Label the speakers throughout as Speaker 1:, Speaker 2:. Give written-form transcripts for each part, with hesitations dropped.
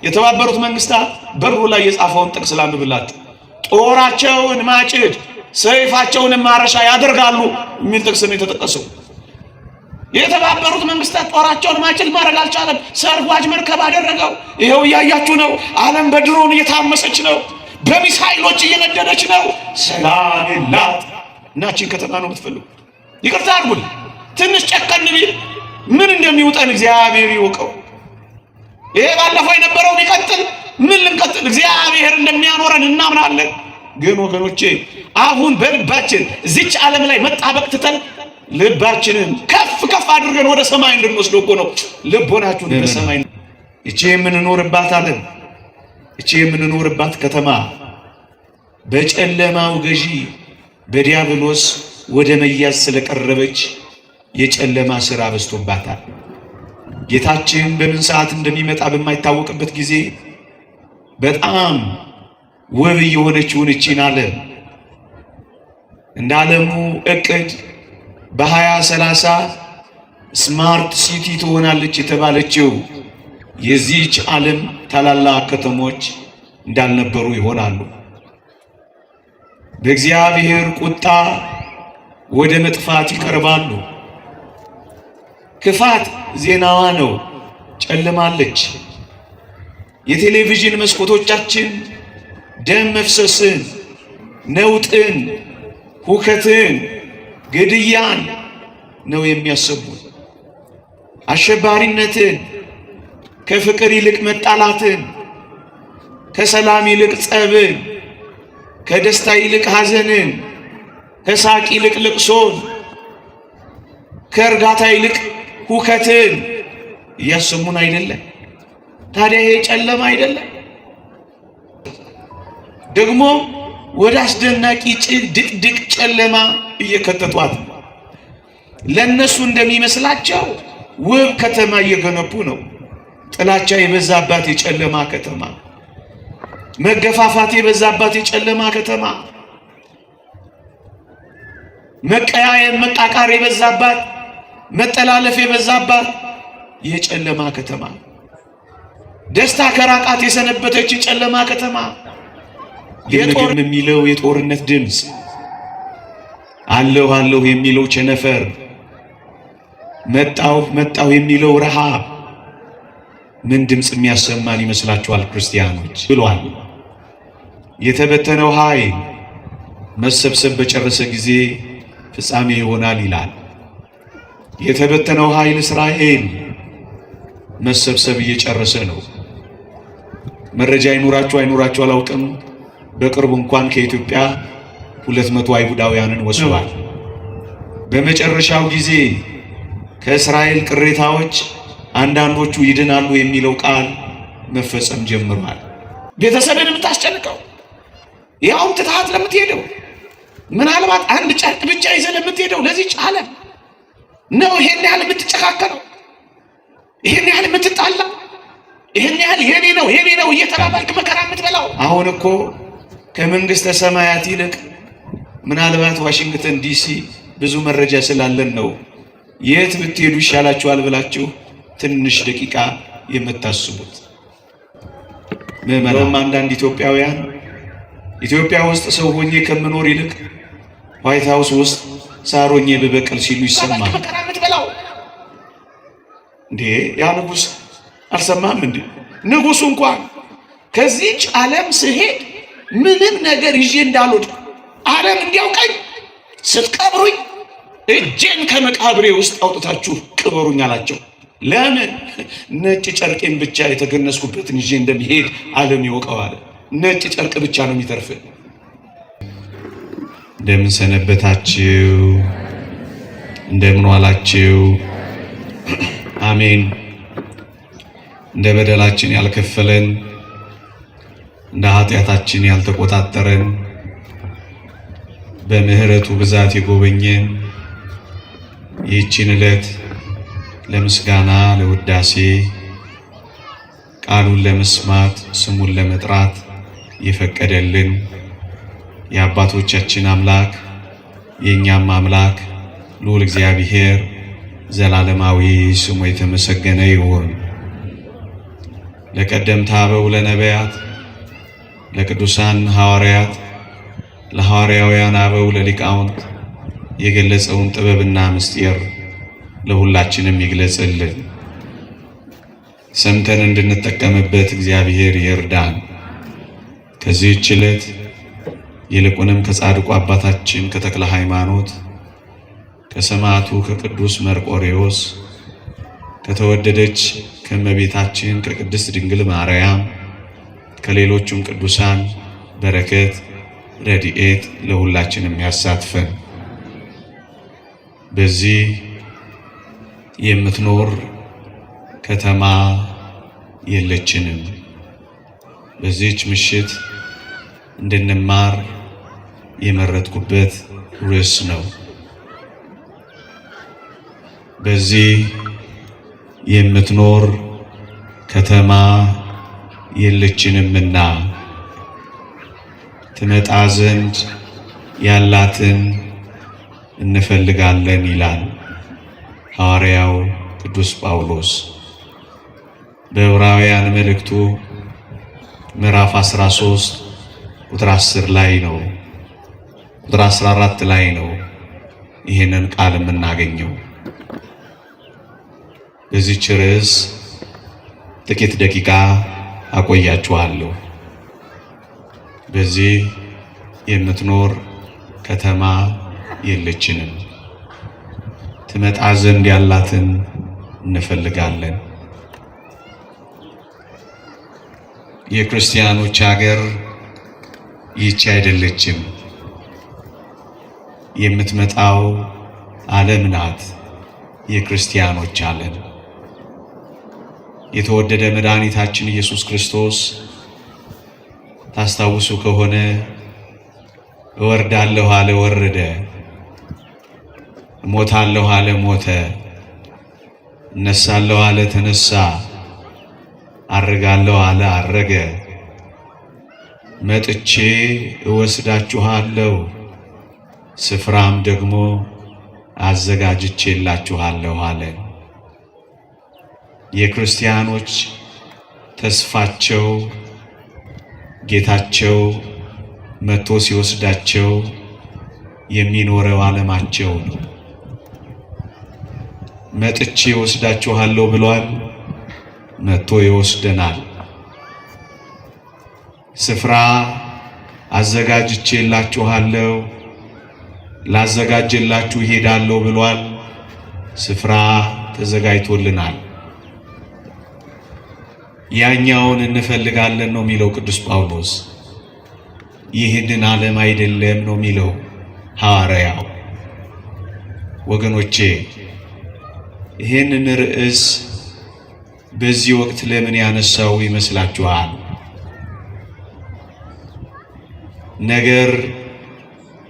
Speaker 1: የተባበሩት መንግስታት በሩ ላይ የጻፈውን ጥቅስ ላንብብላችሁ። ጦራቸውን ማጭድ ሰይፋቸውን ማረሻ ያደርጋሉ የሚል ጥቅስ ነው የተጠቀሰው። የተባበሩት መንግስታት ጦራቸውን ማጭድ ማድረግ አልቻለም። ሰርጓጅ መርከብ አደረገው። ይሄው እያያችሁ ነው። ዓለም በድሮን እየታመሰች ነው። በሚሳይሎች እየነደደች ነው። ሰላም የላት። እናችን ከተማ ነው የምትፈልጉ። ይቅርታ አድርጉልኝ። ትንሽ ጨከን ቢል ምን እንደሚውጠን እግዚአብሔር ይወቀው። ይሄ ባለፈው የነበረው ቢቀጥል ምን ልንቀጥል እግዚአብሔር እንደሚያኖረን እናምናለን። ግን ወገኖቼ አሁን በልባችን እዚች ዓለም ላይ መጣበቅ ትተን ልባችንን ከፍ ከፍ አድርገን ወደ ሰማይ እንድንወስደው እኮ ነው። ልቦናችሁን ወደ ሰማይ እቺ የምንኖርባት ዓለም እቺ የምንኖርባት ከተማ በጨለማው ገዢ በዲያብሎስ ወደ መያዝ ስለቀረበች የጨለማ ሥራ በዝቶባታል። ጌታችን በምን ሰዓት እንደሚመጣ በማይታወቅበት ጊዜ በጣም ውብ የሆነችውን እቺን ዓለም እንደ ዓለሙ እቅድ በ2030 ስማርት ሲቲ ትሆናለች የተባለችው የዚህች ዓለም ታላላቅ ከተሞች እንዳልነበሩ ይሆናሉ። በእግዚአብሔር ቁጣ ወደ መጥፋት ይቀርባሉ። ክፋት ዜናዋ ነው፣ ጨልማለች። የቴሌቪዥን መስኮቶቻችን ደም መፍሰስን፣ ነውጥን፣ ሁከትን፣ ግድያን ነው የሚያሰቡት። አሸባሪነትን፣ ከፍቅር ይልቅ መጣላትን፣ ከሰላም ይልቅ ጸብን፣ ከደስታ ይልቅ ሐዘንን፣ ከሳቅ ይልቅ ልቅሶን፣ ከእርጋታ ይልቅ ሁከትን እያሰሙን አይደለም? ታዲያ ይሄ ጨለማ አይደለም? ደግሞ ወደ አስደናቂ ድቅድቅ ጨለማ እየከተቷት ነው። ለነሱ እንደሚመስላቸው ውብ ከተማ እየገነቡ ነው። ጥላቻ የበዛባት የጨለማ ከተማ፣ መገፋፋት የበዛባት የጨለማ ከተማ፣ መቀያየም መቃቃር የበዛባት መጠላለፍ የበዛባት የጨለማ ከተማ፣ ደስታ ከራቃት የሰነበተች የጨለማ ከተማ፣ የጦር የሚለው የጦርነት ድምፅ፣ አለሁ አለሁ የሚለው ቸነፈር፣ መጣሁ መጣሁ የሚለው ረሃብ ምን ድምፅ የሚያሰማን ይመስላችኋል ክርስቲያኖች? ብሏል። የተበተነው ኃይል መሰብሰብ በጨረሰ ጊዜ ፍጻሜ ይሆናል ይላል። የተበተነው ኃይል እስራኤል መሰብሰብ እየጨረሰ ነው። መረጃ ይኑራችሁ አይኑራችሁ አላውቅም። በቅርቡ እንኳን ከኢትዮጵያ 200 አይሁዳውያንን ወስዷል። በመጨረሻው ጊዜ ከእስራኤል ቅሬታዎች አንዳንዶቹ ይድናሉ የሚለው ቃል መፈጸም ጀምሯል። ቤተሰብን የምታስጨንቀው ያውም ትተሃት ለምትሄደው ምናልባት አንድ ጨርቅ ብቻ ይዘህ ለምትሄደው ለዚህች ዓለም ነው ይሄን ያህል የምትጨካከለው፣ ይሄን ያህል የምትጣላ፣ ይሄን ያህል የኔ ነው እየተባባልክ መከራ የምትበላው። አሁን እኮ ከመንግስተ ሰማያት ይልቅ ምናልባት ዋሽንግተን ዲሲ ብዙ መረጃ ስላለን ነው የት ብትሄዱ ይሻላችኋል ብላችሁ ትንሽ ደቂቃ የምታስቡት። ምዕመናን አንዳንድ ኢትዮጵያውያን ኢትዮጵያ ውስጥ ሰው ሆኜ ከምኖር ይልቅ ዋይት ሃውስ ውስጥ ሳሮኜ በበቀል ሲሉ ይሰማል። እንዴ ያ ንጉሥ አልሰማም እንዴ? ንጉሡ እንኳን ከዚህች ዓለም ስሄድ ምንም ነገር ይዤ እንዳልወድቅ ዓለም እንዲያውቀኝ ስትቀብሩኝ እጄን ከመቃብሬ ውስጥ አውጥታችሁ ቅበሩኝ አላቸው። ለምን? ነጭ ጨርቄን ብቻ የተገነዝኩበትን ይዤ እንደሚሄድ ዓለም ይወቀዋል። ነጭ ጨርቅ ብቻ ነው የሚተርፍ። እንደምን ሰነበታችሁ? እንደምን ዋላችሁ? አሜን። እንደ በደላችን ያልከፈለን እንደ ኃጢአታችን ያልተቆጣጠረን በምህረቱ ብዛት የጎበኘን ይህችን ዕለት ለምስጋና ለውዳሴ ቃሉን ለመስማት ስሙን ለመጥራት የፈቀደልን የአባቶቻችን አምላክ የእኛም አምላክ ልዑል እግዚአብሔር ዘላለማዊ ስሙ የተመሰገነ ይሁን። ለቀደምት አበው ለነቢያት፣ ለቅዱሳን ሐዋርያት፣ ለሐዋርያውያን አበው ለሊቃውንት የገለጸውን ጥበብና ምስጢር ለሁላችንም ይግለጽልን። ሰምተን እንድንጠቀምበት እግዚአብሔር ይርዳን። ከዚህች ዕለት ይልቁንም ከጻድቁ አባታችን ከተክለ ሃይማኖት ከሰማዕቱ ከቅዱስ መርቆሬዎስ ከተወደደች ከእመቤታችን ከቅድስት ድንግል ማርያም ከሌሎቹም ቅዱሳን በረከት ረድኤት ለሁላችንም ያሳትፈን። በዚህ የምትኖር ከተማ የለችንም። በዚህች ምሽት እንድንማር የመረጥኩበት ርዕስ ነው። በዚህ የምትኖር ከተማ የለችንምና ትመጣ ዘንድ ያላትን እንፈልጋለን ይላል ሐዋርያው ቅዱስ ጳውሎስ በዕብራውያን መልእክቱ ምዕራፍ 13 ቁጥር 10 ላይ ነው፣ ቁጥር 14 ላይ ነው ይህንን ቃል የምናገኘው። በዚህች ርዕስ ጥቂት ደቂቃ አቆያችኋለሁ። በዚህ የምትኖር ከተማ የለችንም፣ ትመጣ ዘንድ ያላትን እንፈልጋለን። የክርስቲያኖች ሀገር ይህች አይደለችም። የምትመጣው ዓለም ናት፣ የክርስቲያኖች ዓለም። የተወደደ መድኃኒታችን ኢየሱስ ክርስቶስ ታስታውሱ ከሆነ እወርዳለሁ አለ፣ ወረደ። እሞታለሁ አለ፣ ሞተ። እነሳለሁ አለ፣ ተነሳ። አርጋለሁ አለ፣ አረገ። መጥቼ እወስዳችኋለሁ፣ ስፍራም ደግሞ አዘጋጅቼላችኋለሁ አለ። የክርስቲያኖች ተስፋቸው ጌታቸው መጥቶ ሲወስዳቸው የሚኖረው ዓለማቸው ነው። መጥቼ እወስዳችኋለሁ ብሏል። መጥቶ ይወስደናል። ስፍራ አዘጋጅቼላችኋለሁ፣ ላዘጋጅላችሁ ሄዳለሁ ብሏል። ስፍራ ተዘጋጅቶልናል። ያኛውን እንፈልጋለን ነው የሚለው ቅዱስ ጳውሎስ። ይህንን ዓለም አይደለም ነው የሚለው ሐዋርያው። ወገኖቼ ይህንን ርዕስ በዚህ ወቅት ለምን ያነሳው ይመስላችኋል? ነገር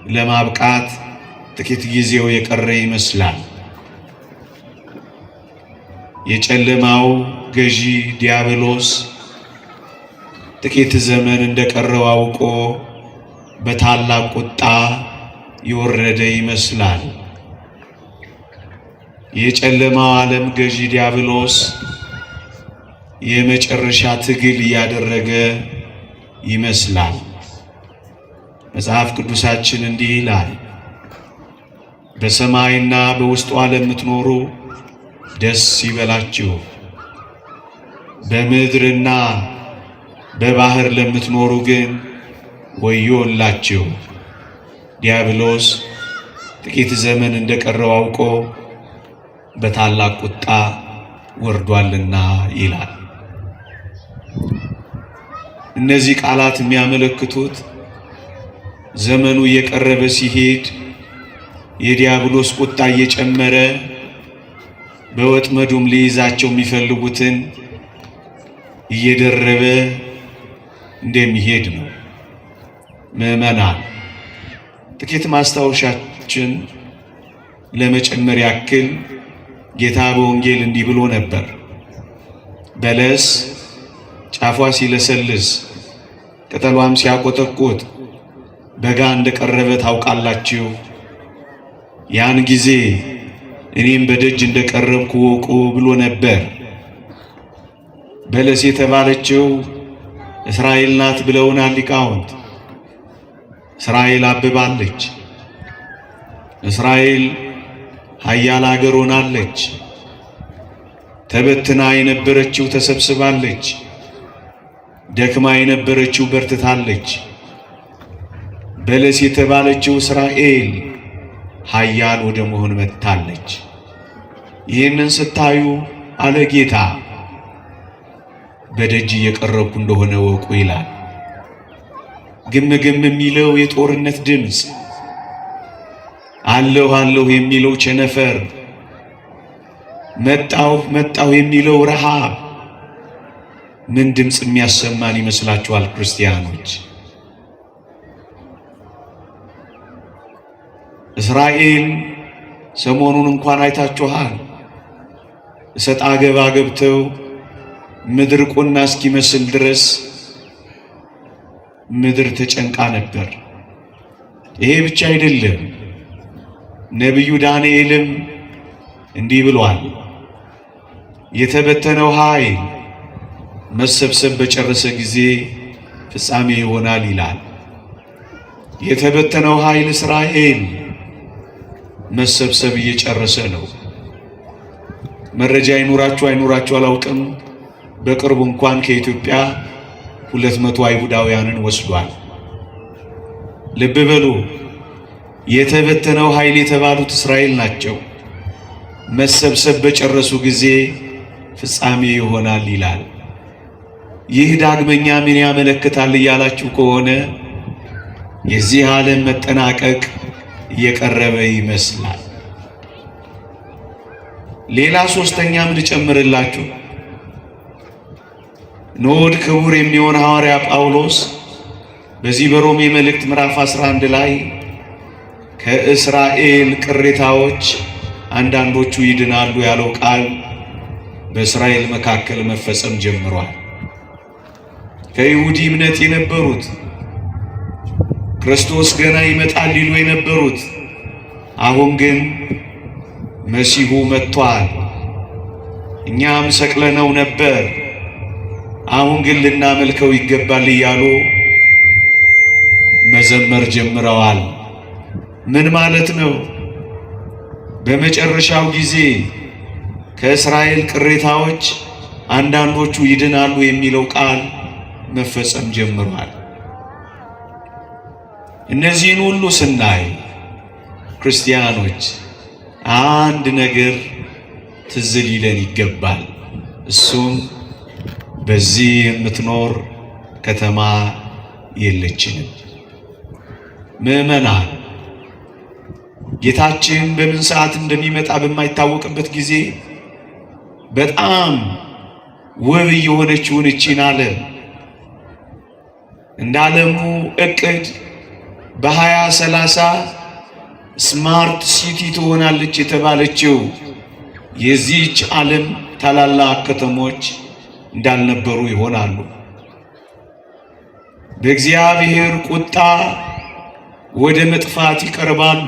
Speaker 1: ለማብቃት ጥቂት ጊዜው የቀረ ይመስላል። የጨለማው ገዢ ዲያብሎስ ጥቂት ዘመን እንደቀረው አውቆ በታላቅ ቁጣ የወረደ ይመስላል። የጨለማው ዓለም ገዢ ዲያብሎስ የመጨረሻ ትግል እያደረገ ይመስላል። መጽሐፍ ቅዱሳችን እንዲህ ይላል፣ በሰማይና በውስጧ ለምትኖሩ ደስ ይበላችሁ፣ በምድርና በባህር ለምትኖሩ ግን ወዮላችሁ፣ ዲያብሎስ ጥቂት ዘመን እንደቀረው አውቆ በታላቅ ቁጣ ወርዷልና ይላል። እነዚህ ቃላት የሚያመለክቱት ዘመኑ እየቀረበ ሲሄድ የዲያብሎስ ቁጣ እየጨመረ በወጥመዱም ሊይዛቸው የሚፈልጉትን እየደረበ እንደሚሄድ ነው። ምዕመናን ጥቂት ማስታወሻችን ለመጨመር ያክል ጌታ በወንጌል እንዲህ ብሎ ነበር። በለስ ጫፏ ሲለሰልስ ቅጠሏም ሲያቆጠቁጥ በጋ እንደቀረበ ታውቃላችሁ። ያን ጊዜ እኔም በደጅ እንደቀረብኩ ወቁ ብሎ ነበር። በለስ የተባለችው እስራኤል ናት ብለውናል ሊቃውንት። እስራኤል አብባለች። እስራኤል ኃያል አገር ሆናለች። ተበትና የነበረችው ተሰብስባለች። ደክማ የነበረችው በርትታለች። በለስ የተባለችው እስራኤል ኃያል ወደ መሆን መጥታለች። ይህንን ስታዩ አለ ጌታ በደጅ እየቀረብኩ እንደሆነ ወቁ ይላል። ግም ግም የሚለው የጦርነት ድምፅ፣ አለሁ አለሁ የሚለው ቸነፈር፣ መጣሁ መጣሁ የሚለው ረሃብ ምን ድምፅ የሚያሰማን ይመስላችኋል ክርስቲያኖች? እስራኤል ሰሞኑን እንኳን አይታችኋል። እሰጥ አገባ ገብተው ምድር ቁና እስኪመስል ድረስ ምድር ተጨንቃ ነበር። ይሄ ብቻ አይደለም። ነቢዩ ዳንኤልም እንዲህ ብሏል፣ የተበተነው ኃይል መሰብሰብ በጨረሰ ጊዜ ፍጻሜ ይሆናል ይላል። የተበተነው ኃይል እስራኤል መሰብሰብ እየጨረሰ ነው። መረጃ ይኑራችሁ አይኑራችሁ አላውቅም። በቅርቡ እንኳን ከኢትዮጵያ 200 አይሁዳውያንን ወስዷል። ልብ በሉ፣ የተበተነው ኃይል የተባሉት እስራኤል ናቸው። መሰብሰብ በጨረሱ ጊዜ ፍጻሜ ይሆናል ይላል። ይህ ዳግመኛ ምን ያመለክታል እያላችሁ ከሆነ የዚህ ዓለም መጠናቀቅ እየቀረበ ይመስላል። ሌላ ሶስተኛም ልጨምርላችሁ። ንዑድ ክቡር የሚሆን ሐዋርያ ጳውሎስ በዚህ በሮሜ መልእክት ምዕራፍ 11 ላይ ከእስራኤል ቅሬታዎች አንዳንዶቹ ይድናሉ ያለው ቃል በእስራኤል መካከል መፈጸም ጀምሯል። ከይሁዲ እምነት የነበሩት ክርስቶስ ገና ይመጣል ሊሉ የነበሩት አሁን ግን መሲሁ መጥቷል፣ እኛም ሰቅለነው ነበር፣ አሁን ግን ልናመልከው ይገባል እያሉ መዘመር ጀምረዋል። ምን ማለት ነው? በመጨረሻው ጊዜ ከእስራኤል ቅሬታዎች አንዳንዶቹ ይድናሉ የሚለው ቃል መፈጸም ጀምሯል። እነዚህን ሁሉ ስናይ ክርስቲያኖች አንድ ነገር ትዝ ሊለን ይገባል። እሱም በዚህ የምትኖር ከተማ የለችንም። ምዕመናን፣ ጌታችን በምን ሰዓት እንደሚመጣ በማይታወቅበት ጊዜ በጣም ውብ የሆነችውን እቺን ዓለም እንደ ዓለሙ እቅድ በ2030 ስማርት ሲቲ ትሆናለች የተባለችው የዚህች ዓለም ታላላቅ ከተሞች እንዳልነበሩ ይሆናሉ። በእግዚአብሔር ቁጣ ወደ መጥፋት ይቀርባሉ።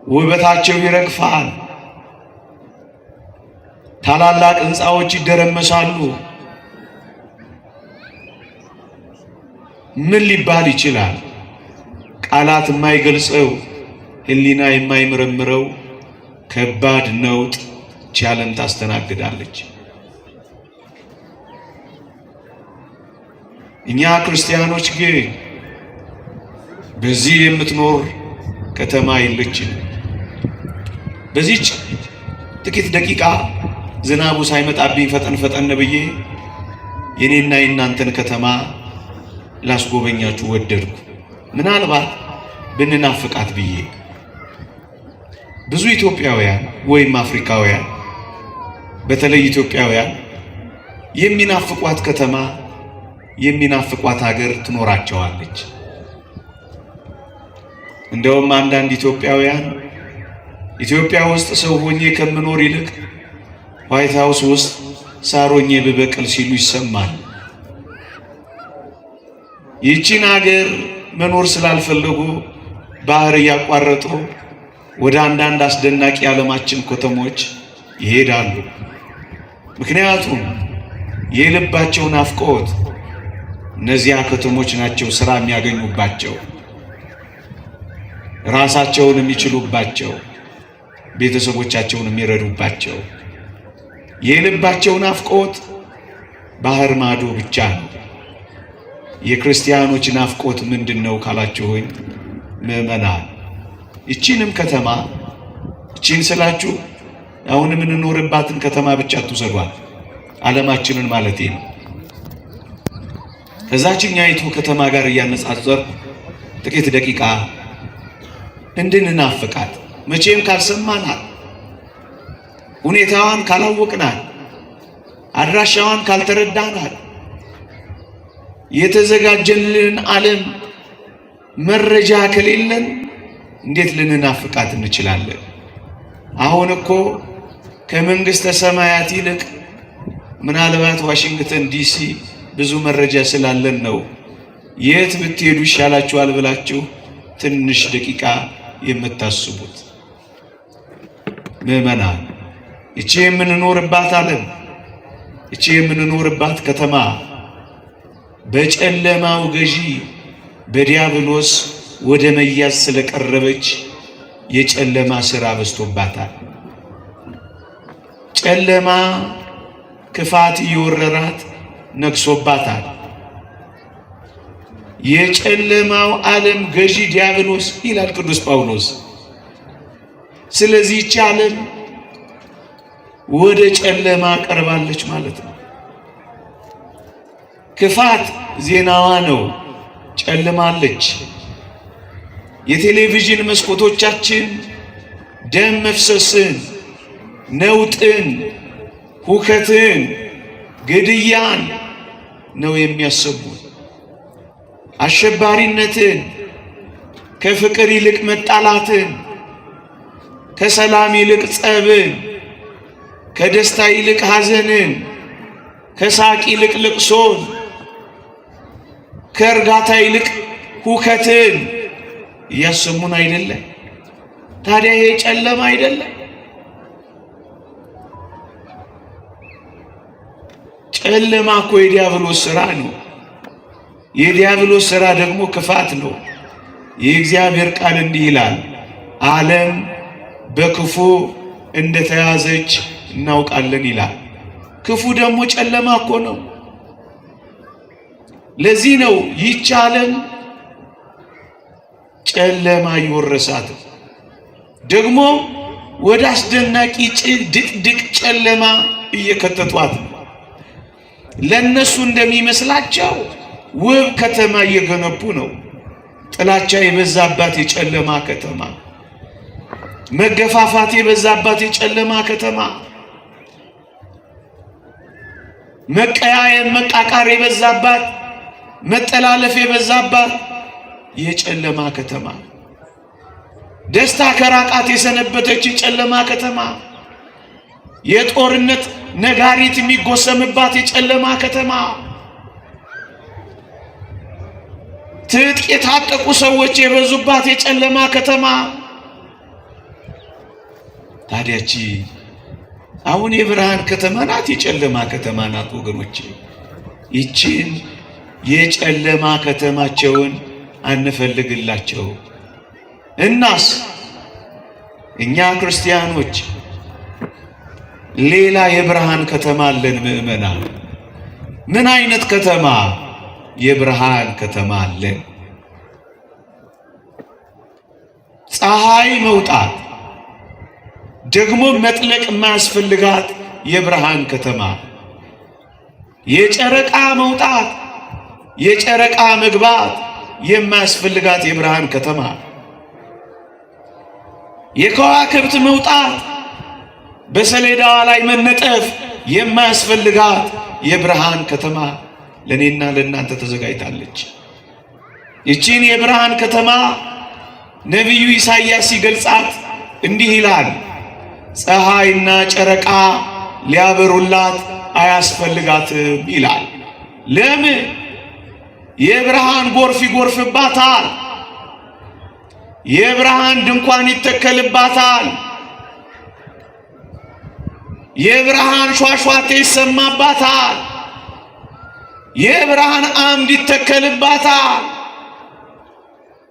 Speaker 1: ውበታቸው ይረግፋል። ታላላቅ ሕንፃዎች ይደረመሳሉ። ምን ሊባል ይችላል? ቃላት የማይገልጸው ሕሊና የማይመረምረው ከባድ ነውጥ ዓለም ታስተናግዳለች። እኛ ክርስቲያኖች ግን በዚህ የምትኖር ከተማ የለችን። በዚህች ጥቂት ደቂቃ ዝናቡ ሳይመጣብኝ ፈጠን ፈጠን ብዬ የኔና የናንተን ከተማ ላስጎበኛችሁ ወደድኩ። ምናልባት ብንናፍቃት ብዬ ብዙ ኢትዮጵያውያን ወይም አፍሪካውያን በተለይ ኢትዮጵያውያን የሚናፍቋት ከተማ የሚናፍቋት ሀገር ትኖራቸዋለች። እንደውም አንዳንድ ኢትዮጵያውያን ኢትዮጵያ ውስጥ ሰው ሆኜ ከምኖር ይልቅ ዋይት ሃውስ ውስጥ ሳር ሆኜ ብበቅል ሲሉ ይሰማል። ይህችን ሀገር መኖር ስላልፈለጉ ባህር እያቋረጡ ወደ አንዳንድ አስደናቂ የዓለማችን ከተሞች ይሄዳሉ። ምክንያቱም የልባቸው ናፍቆት እነዚያ ከተሞች ናቸው ስራ የሚያገኙባቸው፣ ራሳቸውን የሚችሉባቸው፣ ቤተሰቦቻቸውን የሚረዱባቸው። የልባቸው ናፍቆት ባህር ማዶ ብቻ ነው። የክርስቲያኖች ናፍቆት ምንድነው ካላችሁኝ ምእመናን፣ እቺንም ከተማ እቺን ስላችሁ አሁን የምንኖርባትን ከተማ ብቻ አትውሰዷት፣ ዓለማችንን ማለቴ ነው። ከዛችኛይቱ ከተማ ጋር እያነጻጸር ጥቂት ደቂቃ እንድንናፍቃት፣ መቼም ካልሰማናት፣ ሁኔታዋን ካላወቅናት፣ አድራሻዋን ካልተረዳናት፣ የተዘጋጀልን ዓለም መረጃ ከሌለን እንዴት ልንናፍቃት እንችላለን? አሁን እኮ ከመንግስተ ሰማያት ይልቅ ምናልባት ዋሽንግተን ዲሲ ብዙ መረጃ ስላለን ነው የት ብትሄዱ ይሻላችኋል ብላችሁ ትንሽ ደቂቃ የምታስቡት። ምእመናን፣ እቺ የምንኖርባት ዓለም፣ እቺ የምንኖርባት ከተማ በጨለማው ገዢ በዲያብሎስ ወደ መያዝ ስለቀረበች የጨለማ ሥራ በዝቶባታል። ጨለማ ክፋት እየወረራት ነግሶባታል። የጨለማው ዓለም ገዢ ዲያብሎስ ይላል ቅዱስ ጳውሎስ። ስለዚህ ይህች ዓለም ወደ ጨለማ ቀርባለች ማለት ነው። ክፋት ዜናዋ ነው፣ ጨልማለች። የቴሌቪዥን መስኮቶቻችን ደም መፍሰስን፣ ነውጥን፣ ሁከትን፣ ግድያን ነው የሚያሰቡን። አሸባሪነትን፣ ከፍቅር ይልቅ መጣላትን፣ ከሰላም ይልቅ ጸብን፣ ከደስታ ይልቅ ሐዘንን፣ ከሳቅ ይልቅ ልቅሶን፣ ከእርጋታ ይልቅ ሁከትን እያሰሙን አይደለም? ታዲያ ይሄ ጨለማ አይደለም? ጨለማ እኮ የዲያብሎስ ሥራ ነው። የዲያብሎስ ሥራ ደግሞ ክፋት ነው። የእግዚአብሔር ቃል እንዲህ ይላል፣ ዓለም በክፉ እንደተያዘች እናውቃለን ይላል። ክፉ ደግሞ ጨለማ እኮ ነው። ለዚህ ነው ይህች ዓለም ጨለማ ይወረሳት፣ ደግሞ ወደ አስደናቂ ድቅድቅ ጨለማ እየከተቷት ነው። ለነሱ እንደሚመስላቸው ውብ ከተማ እየገነቡ ነው። ጥላቻ የበዛባት የጨለማ ከተማ፣ መገፋፋት የበዛባት የጨለማ ከተማ፣ መቀያየም መቃቃር የበዛባት፣ መጠላለፍ የበዛባት የጨለማ ከተማ፣ ደስታ ከራቃት የሰነበተች የጨለማ ከተማ፣ የጦርነት ነጋሪት የሚጎሰምባት የጨለማ ከተማ፣ ትጥቅ የታጠቁ ሰዎች የበዙባት የጨለማ ከተማ። ታዲያቺ አሁን የብርሃን ከተማ ናት የጨለማ ከተማ ናት? ወገኖቼ ይቺን የጨለማ ከተማቸውን አንፈልግላቸው። እናስ እኛ ክርስቲያኖች ሌላ የብርሃን ከተማ አለን። ምእመናን፣ ምን አይነት ከተማ? የብርሃን ከተማ አለን። ፀሐይ መውጣት ደግሞ መጥለቅ የማያስፈልጋት የብርሃን ከተማ፣ የጨረቃ መውጣት የጨረቃ መግባት የማያስፈልጋት የብርሃን ከተማ፣ የከዋክብት መውጣት በሰሌዳዋ ላይ መነጠፍ የማያስፈልጋት የብርሃን ከተማ ለኔና ለእናንተ ተዘጋጅታለች። ይቺን የብርሃን ከተማ ነቢዩ ኢሳይያስ ሲገልጻት እንዲህ ይላል፣ ፀሐይና ጨረቃ ሊያበሩላት አያስፈልጋትም ይላል። ለምን? የብርሃን ጎርፍ ይጎርፍባታል። የብርሃን ድንኳን ይተከልባታል። የብርሃን ሿሿቴ ይሰማባታል። የብርሃን አምድ ይተከልባታል።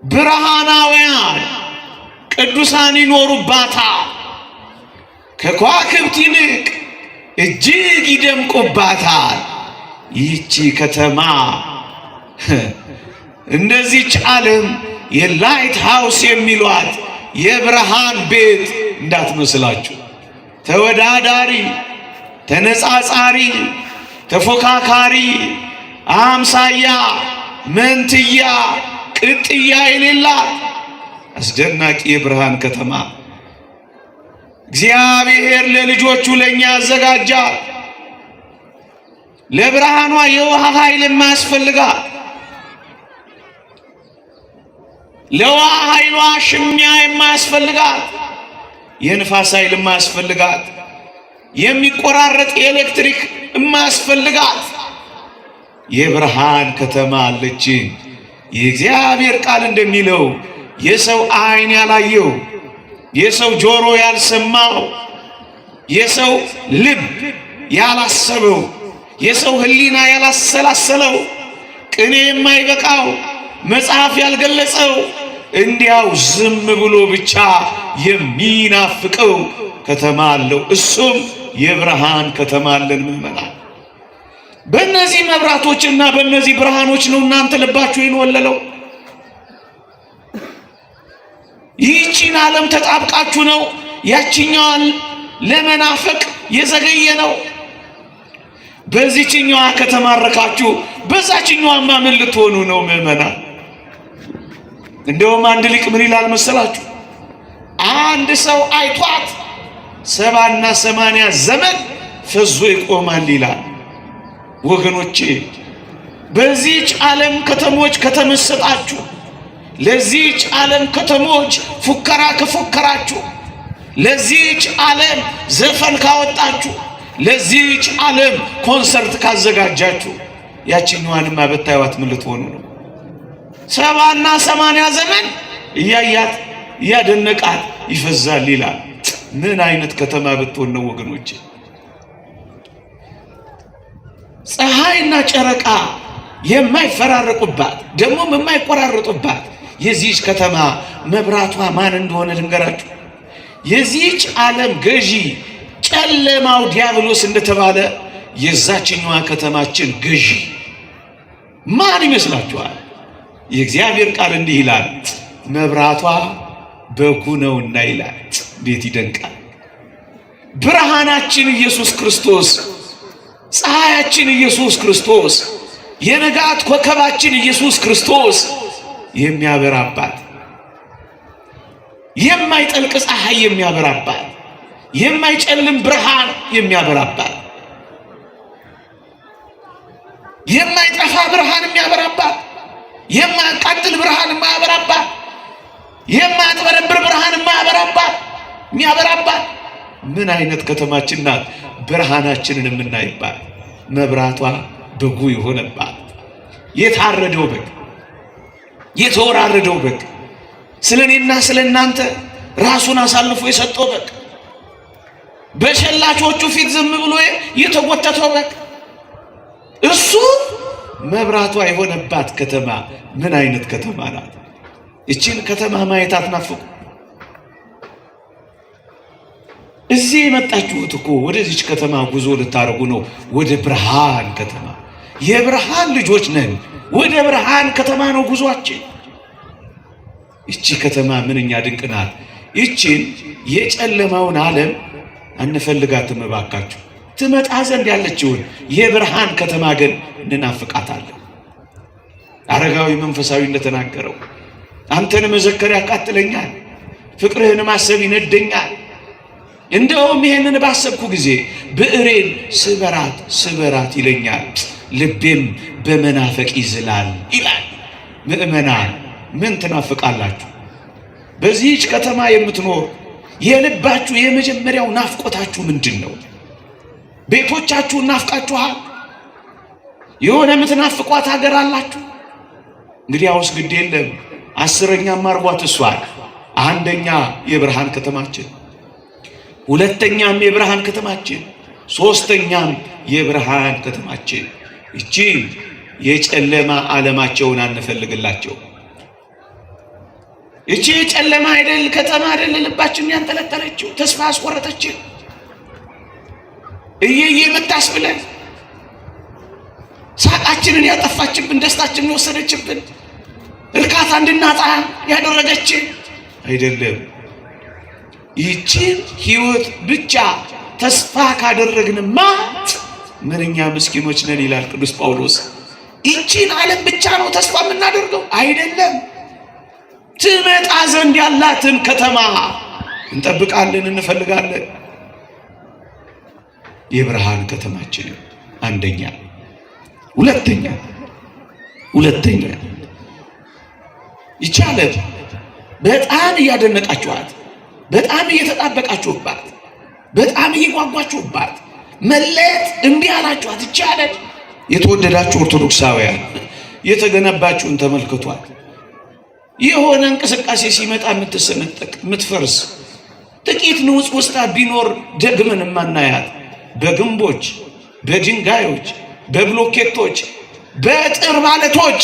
Speaker 1: ብርሃናውያን ቅዱሳን ይኖሩባታል። ከከዋክብት ይልቅ እጅግ ይደምቁባታል። ይህቺ ከተማ እንደዚህች ዓለም የላይት ሃውስ የሚሏት የብርሃን ቤት እንዳትመስላችሁ። ተወዳዳሪ፣ ተነጻጻሪ፣ ተፎካካሪ፣ አምሳያ፣ መንትያ፣ ቅጥያ የሌላት አስደናቂ የብርሃን ከተማ እግዚአብሔር ለልጆቹ ለኛ ያዘጋጃል። ለብርሃኗ የውሃ ኃይል የማያስፈልጋት፣ ለውሃ ኃይሏ ሽሚያ የማያስፈልጋት፣ የንፋስ ኃይል የማያስፈልጋት፣ የሚቆራረጥ የኤሌክትሪክ የማያስፈልጋት የብርሃን ከተማ አለች። የእግዚአብሔር ቃል እንደሚለው የሰው ዓይን ያላየው፣ የሰው ጆሮ ያልሰማው፣ የሰው ልብ ያላሰበው፣ የሰው ሕሊና ያላሰላሰለው፣ ቅኔ የማይበቃው፣ መጽሐፍ ያልገለጸው፣ እንዲያው ዝም ብሎ ብቻ የሚናፍቀው ከተማ አለው። እሱም የብርሃን ከተማ አለን ምዕመናን። በእነዚህ መብራቶችና በእነዚህ ብርሃኖች ነው እናንተ ልባችሁ ይንወለለው። ይህቺን ዓለም ተጣብቃችሁ ነው ያቺኛዋን ለመናፈቅ የዘገየ ነው። በዚህኛዋ ከተማረካችሁ በዛችኛዋማ ምን ልትሆኑ ነው ምዕመናን? እንደውም አንድ ሊቅ ምን ይላል መሰላችሁ? አንድ ሰው አይቷት 70 እና 80 ዘመን ፈዞ ይቆማል ይላል። ወገኖቼ በዚህች ዓለም ከተሞች ከተመሰጣችሁ፣ ለዚህች ዓለም ከተሞች ፉከራ ከፎከራችሁ፣ ለዚህች ዓለም ዘፈን ካወጣችሁ፣ ለዚህች ዓለም ኮንሰርት ካዘጋጃችሁ ያቺኛዋንማ በታዩት ምን ልትሆኑ ነው? 70 እና 80 ዘመን እያያት እያደነቃት ይፈዛል ይላል። ምን አይነት ከተማ ብትሆን ነው ወገኖቼ? ፀሐይና ጨረቃ የማይፈራረቁባት ደግሞም የማይቆራረጡባት የዚህች ከተማ መብራቷ ማን እንደሆነ ልንገራችሁ። የዚህች ዓለም ገዢ ጨለማው ዲያብሎስ እንደተባለ የዛችኛዋ ከተማችን ገዢ ማን ይመስላችኋል? የእግዚአብሔር ቃል እንዲህ ይላል፣ መብራቷ በጉ ነውና ይላል። እንዴት ይደንቃል! ብርሃናችን ኢየሱስ ክርስቶስ፣ ፀሐያችን ኢየሱስ ክርስቶስ፣ የንጋት ኮከባችን ኢየሱስ ክርስቶስ የሚያበራባት፣ የማይጠልቅ ፀሐይ የሚያበራባት፣ የማይጨልም ብርሃን የሚያበራባት፣ የማይጠፋ ብርሃን የሚያበራባት፣ የማያቃጥል ብርሃን የማያበራባት፣ የማያጥበረብር ብርሃን የሚያበራባት ምን አይነት ከተማችን ናት? ብርሃናችንን የምናይባት፣ መብራቷ በጉ የሆነባት፣ የታረደው በግ፣ የተወራረደው በግ፣ ስለኔና ስለናንተ ራሱን አሳልፎ የሰጠው በግ፣ በሸላቾቹ ፊት ዝም ብሎ የተጎተተው በግ፣ እሱ መብራቷ የሆነባት ከተማ ምን አይነት ከተማ ናት? እቺን ከተማ ማየት አትናፍቁ? እዚህ የመጣችሁት እኮ ወደዚች ከተማ ጉዞ ልታረጉ ነው። ወደ ብርሃን ከተማ፣ የብርሃን ልጆች ነን። ወደ ብርሃን ከተማ ነው ጉዟችን። እቺ ከተማ ምንኛ ድንቅ ናት! እቺን የጨለማውን ዓለም አንፈልጋትም እባካችሁ። ትመጣ ዘንድ ያለችውን የብርሃን ከተማ ግን እንናፍቃታለን። አረጋዊ መንፈሳዊ እንደተናገረው አንተን መዘከር ያቃጥለኛል፣ ፍቅርህን ማሰብ ይነደኛል። እንደውም ይሄንን ባሰብኩ ጊዜ ብዕሬን ስበራት ይለኛል፣ ልቤም በመናፈቅ ይዝላል ይላል። ምእመናን ምን ትናፍቃላችሁ? በዚህች ከተማ የምትኖር የልባችሁ የመጀመሪያው ናፍቆታችሁ ምንድን ነው? ቤቶቻችሁን ናፍቃችኋል? የሆነ የምትናፍቋት ሀገር አላችሁ? እንግዲያውስ ግድ የለም፣ 10ኛም አርጓት እሷን። አንደኛ የብርሃን ከተማችን፣ ሁለተኛም የብርሃን ከተማችን ሶስተኛም የብርሃን ከተማችን። እቺ የጨለማ ዓለማቸውን አንፈልግላቸው። እቺ የጨለማ አይደል ከተማ አይደል ልባችን ያንጠለጠለችው ተስፋ አስቆረጠችን እየየ መታስብለን ሳቃችንን ያጠፋችብን ደስታችንን ወሰደችብን እርካታ እንድናጣ ያደረገችን አይደለም። ይቺን ሕይወት ብቻ ተስፋ ካደረግንማ ምንኛ ምስኪኖች ነን ይላል ቅዱስ ጳውሎስ። ይቺን ዓለም ብቻ ነው ተስፋ የምናደርገው አይደለም። ትመጣ ዘንድ ያላትን ከተማ እንጠብቃለን፣ እንፈልጋለን። የብርሃን ከተማችን አንደኛ። ሁለተኛ ይቻላል በጣም እያደነቃችኋት፣ በጣም እየተጣበቃችሁባት፣ በጣም እየጓጓችሁባት መለየት እምቢ አላችኋት ይቻላል። የተወደዳችሁ ኦርቶዶክሳውያን የተገነባችሁን ተመልክቷት። የሆነ እንቅስቃሴ ሲመጣ የምትሰነጠቅ የምትፈርስ ጥቂት ንውጽ ውስጣ ቢኖር ደግመን ማናያት በግንቦች፣ በድንጋዮች፣ በብሎኬቶች፣ በጥር ማለቶች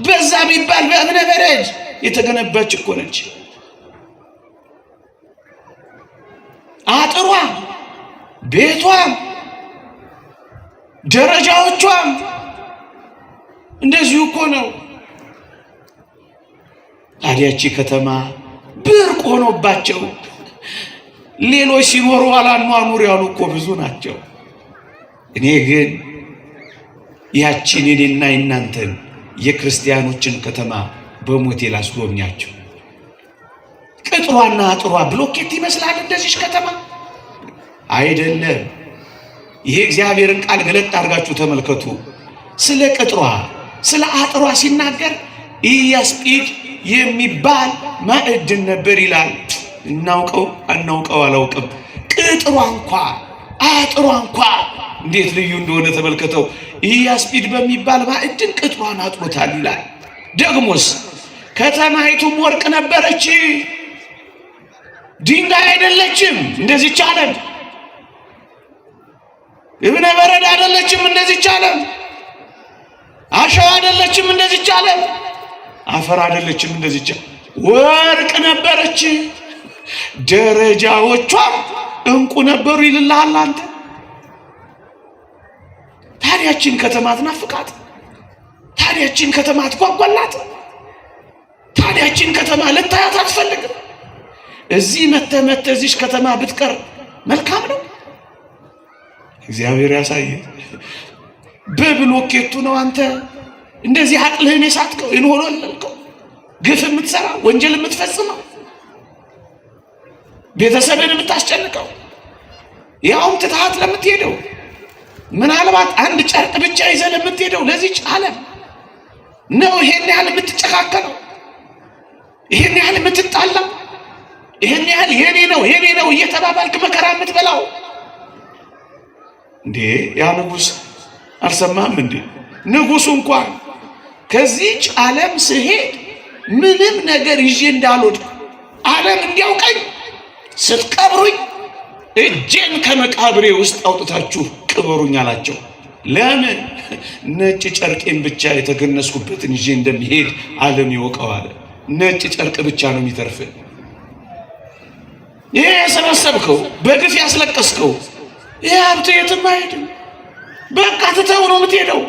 Speaker 1: በዛ ቢባል በእብነ በረድ የተገነባች እኮ ነች። አጥሯ፣ ቤቷም፣ ደረጃዎቿም እንደዚሁ እኮ ነው። ታዲያቺ ከተማ ብርቅ ሆኖባቸው ሌሎች ሲኖሩ አላኗኑር ያሉ እኮ ብዙ ናቸው። እኔ ግን ያቺን የኔና የናንተን የክርስቲያኖችን ከተማ በሞቴ ላስጎብኛቸው። ቅጥሯና አጥሯ ብሎኬት ይመስላል እንደዚህ ከተማ አይደለም። ይሄ እግዚአብሔርን ቃል ገለጥ አድርጋችሁ ተመልከቱ። ስለ ቅጥሯ ስለ አጥሯ ሲናገር ኢያስጲድ የሚባል ማዕድን ነበር ይላል። እናውቀው አናውቀው አላውቅም። ቅጥሯ እንኳ አጥሯ እንኳ እንዴት ልዩ እንደሆነ ተመልከተው። ኢያስጲድ በሚባል ማዕድን ቅጥሯን አጥሮታል ይላል። ደግሞስ ከተማይቱም ወርቅ ነበረች፣ ድንጋይ አይደለችም እንደዚህ ቻለም። እብነ በረድ አይደለችም እንደዚህ ቻለም። አሸዋ አይደለችም እንደዚህ ቻለም። አፈር አይደለችም እንደዚህ ቻለም። ወርቅ ነበረች፣ ደረጃዎቿም እንቁ ነበሩ ይልልሃል አንተ። ታዲያችን ከተማ ትናፍቃት? ታዲያችን ከተማ ትጓጓላት? ታዲያችን ከተማ ልታያት አትፈልግም? እዚህ መተ እዚህ ከተማ ብትቀር መልካም ነው። እግዚአብሔር ያሳየ። በብሎኬቱ ነው አንተ እንደዚህ አቅልህን የሳትከው እንሆነልከው ግፍ የምትሰራ ወንጀል የምትፈጽመው ቤተሰብን የምታስጨንቀው ያውም ትተሃት ለምትሄደው ምናልባት አንድ ጨርቅ ብቻ ይዘህ ለምትሄደው ለዚች ዓለም ነው ይሄን ያህል የምትጨካከለው፣ ይሄን ያህል የምትጣላው፣ ይሄን ያህል የኔ ነው እየተባባልክ መከራ የምትበላው። እንዴ ያ ንጉሥ አልሰማም እንዴ? ንጉሡ እንኳን ከዚች ዓለም ስሄድ ምንም ነገር ይዤ እንዳልወድቅ ዓለም እንዲያውቀኝ ስትቀብሩኝ እጄን ከመቃብሬ ውስጥ አውጥታችሁ ቅበሩኝ አላቸው። ለምን? ነጭ ጨርቄን ብቻ የተገነስኩበትን ይዤ እንደሚሄድ ዓለም ይወቀው አለ። ነጭ ጨርቅ ብቻ ነው የሚተርፍ። ይሄ የሰበሰብከው በግፍ ያስለቀስከው ይሄ ሀብት የትም አይሄድም። በቃ ትተው ነው የምትሄደው።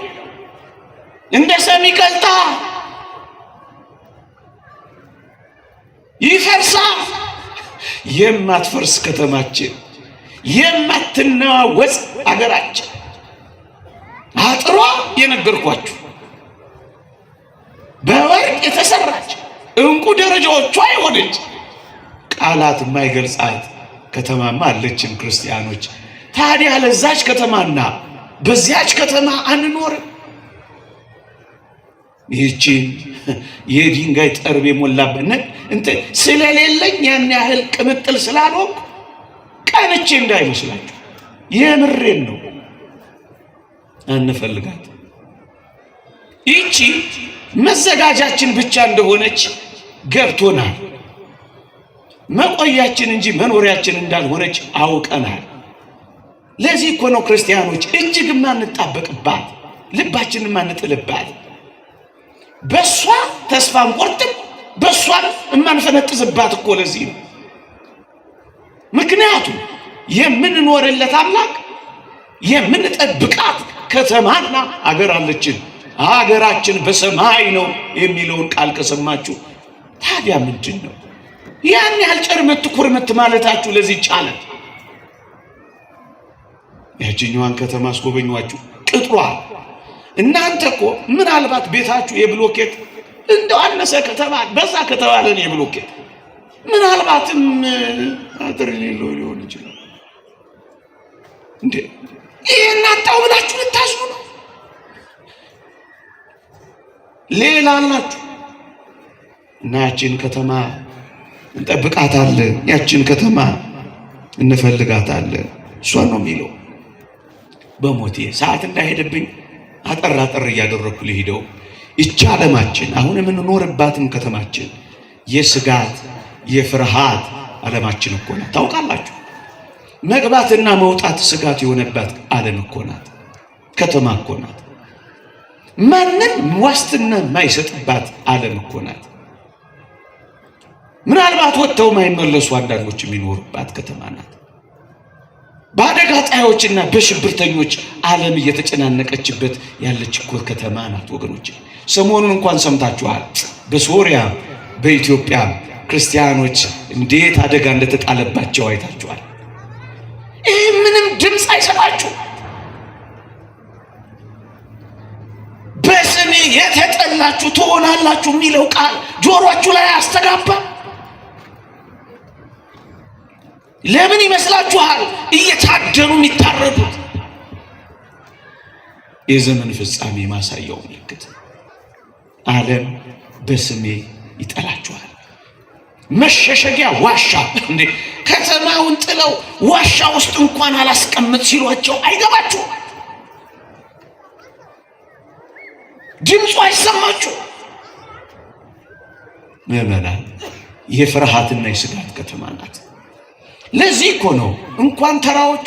Speaker 1: እንደ ሰሚ ቀልጣ ይፈርሳል። የማትፈርስ ከተማችን፣ የማትናወጽ አገራችን፣ አጥሯ የነገርኳችሁ በወርቅ የተሰራች እንቁ ደረጃዎቿ የሆነች ቃላት የማይገልጻት ከተማማ አለችን ክርስቲያኖች። ታዲያ ለዛች ከተማና በዚያች ከተማ አንኖርም? ይህቺን የድንጋይ ጠርብ የሞላበት ስለሌለኝ ያን ያህል ቅምጥል ስላልሆንኩ ቀንቼ እንዳይመስላችሁ፣ የምሬን ነው። አንፈልጋት። ይቺ መዘጋጃችን ብቻ እንደሆነች ገብቶናል። መቆያችን እንጂ መኖሪያችን እንዳልሆነች አውቀናል። ለዚህ እኮ ነው ክርስቲያኖች እጅግ ማንጣበቅባት ልባችንን ማንጥልባት በሷ ተስፋ እንቆርጥም በሷ ማንፈነጥዝባት እኮ ለዚህ ነው። ምክንያቱም የምንኖርለት አምላክ የምንጠብቃት ከተማና አገር አለችን። አገራችን በሰማይ ነው የሚለውን ቃል ከሰማችሁ ታዲያ ምንድነው ያን ያህል ጨርመት ኩርመት ማለታችሁ? ለዚህ ጫለ ያቺኛዋን ከተማ አስጎበኛችሁ ቅጥሯ። እናንተ እኮ ምናልባት ቤታችሁ የብሎኬት እንደው አነሰ ከተባለ በዛ ከተባለን የብሎኬት ምናልባትም አጥር የሌለው ሊሆን ይችላል። እንዴ ይሄን አጣው ብላችሁ ልታዝኑ ነው? ሌላ አላችሁ እና ያቺን ከተማ እንጠብቃታለን፣ ያቺን ከተማ እንፈልጋታለን። እሷን ነው የሚለው። በሞቴ ሰዓት እንዳይሄድብኝ አጠር እያደረኩ ልሂደው። ይህች ዓለማችን አሁን የምንኖርባትም ከተማችን የስጋት የፍርሃት ዓለማችን እኮ ናት። ታውቃላችሁ፣ መግባትና መውጣት ስጋት የሆነባት ዓለም እኮ ናት፣ ከተማ እኮ ናት። ማንም ዋስትና የማይሰጥባት ዓለም እኮ ናት። ምናልባት ወጥተው የማይመለሱ አንዳንዶች የሚኖሩባት ከተማ ናት። በአደጋ ጣዮችና በሽብርተኞች ዓለም እየተጨናነቀችበት ያለች እኮ ከተማ ናት ወገኖች። ሰሞኑን እንኳን ሰምታችኋል፣ በሶሪያ በኢትዮጵያ ክርስቲያኖች እንዴት አደጋ እንደተጣለባቸው አይታችኋል። ይህ ምንም ድምፅ አይሰማችሁ። በስሜ የተጠላችሁ ትሆናላችሁ የሚለው ቃል ጆሮአችሁ ላይ አስተጋባ። ለምን ይመስላችኋል እየታደኑ የሚታረዱት? የዘመን ፍጻሜ ማሳያው ምልክት ዓለም በስሜ ይጠላችኋል። መሸሸጊያ ዋሻ እንዴ! ከተማውን ጥለው ዋሻ ውስጥ እንኳን አላስቀምጥ ሲሏቸው አይገባችሁ? ድምፁ አይሰማችሁ? ምዕመናን የፍርሃትና የስጋት ከተማ ናት። ለዚህ እኮ ነው እንኳን ተራዎቹ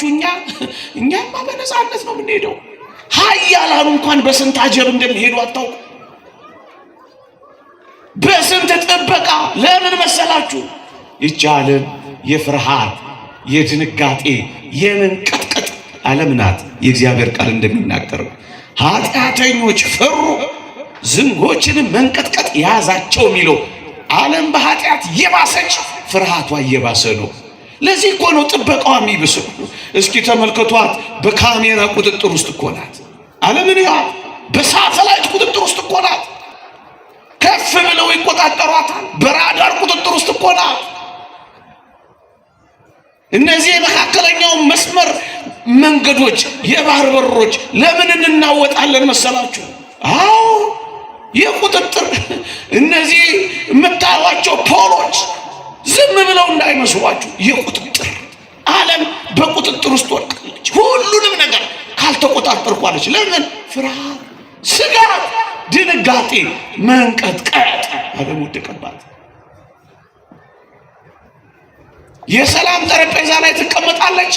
Speaker 1: እኛማ በነፃነት ነው የምንሄደው። ኃያላኑ እንኳን በስንት አጀብ እንደሚሄዱ አታውቁ? በስንት ጥበቃ። ለምን መሰላችሁ? ይህች ዓለም የፍርሃት የድንጋጤ የመንቀጥቀጥ ዓለም ናት። የእግዚአብሔር ቃል እንደሚናገረው ኃጢአተኞች ፈሩ፣ ዝንጎችንም መንቀጥቀጥ ያዛቸው የሚለው ዓለም በኃጢአት የባሰች ፍርሃቷ እየባሰ ነው። ለዚህ እኮ ነው ጥበቃዋ የሚብሰው። እስኪ ተመልከቷት፣ በካሜራ ቁጥጥር ውስጥ እኮ ናት ዓለምን። ያ በሳተላይት ቁጥጥር ውስጥ እኮ ናት። ከፍ ብለው ይቆጣጠሯታል። በራዳር ቁጥጥር ውስጥ እኮ ናት። እነዚህ የመካከለኛው መስመር መንገዶች የባህር በሮች ለምን እናወጣለን መሰላችሁ? አዎ የቁጥጥር እነዚህ የምታዩዋቸው ፖሎች ዝም ብለው እንዳይመስሏችሁ የቁጥጥር ዓለም በቁጥጥር ውስጥ ወድቃለች። ሁሉንም ነገር ካልተቆጣጠርኳለች። ለምን? ፍርሃት፣ ስጋት፣ ድንጋጤ፣ መንቀጥቀጥ ዓለም ወደቀባት። የሰላም ጠረጴዛ ላይ ትቀመጣለች።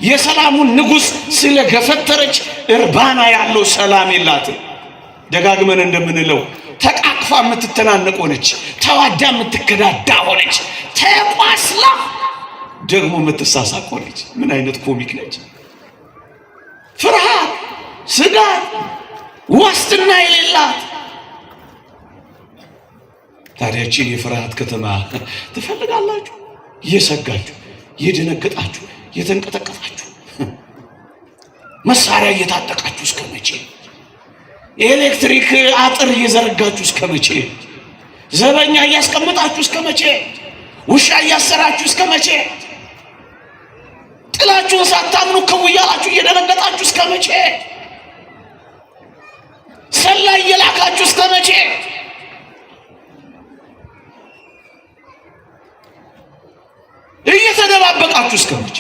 Speaker 1: የሰላሙን ንጉሥ ስለገፈተረች እርባና ያለው ሰላም የላትም። ደጋግመን እንደምንለው ተቃቅፋ የምትተናነቅ ሆነች፣ ተዋዳ የምትከዳዳ ሆነች፣ ተቋስላ ደግሞ የምትሳሳቅ ሆነች። ምን አይነት ኮሚክ ነች! ፍርሃት፣ ስጋት፣ ዋስትና የሌላት። ታዲያችን የፍርሃት ከተማ ትፈልጋላችሁ? እየሰጋችሁ፣ እየደነገጣችሁ፣ እየተንቀጠቀጣችሁ፣ መሳሪያ እየታጠቃችሁ እስከ መቼ? የኤሌክትሪክ አጥር እየዘረጋችሁ እስከ መቼ? ዘበኛ እያስቀመጣችሁ እስከ መቼ? ውሻ እያሰራችሁ እስከ መቼ? ጥላችሁን ሳታምኑ ክው እያላችሁ እየደነገጣችሁ እስከ መቼ? ሰላይ እየላካችሁ እስከ መቼ? እየተደባበቃችሁ እስከ መቼ?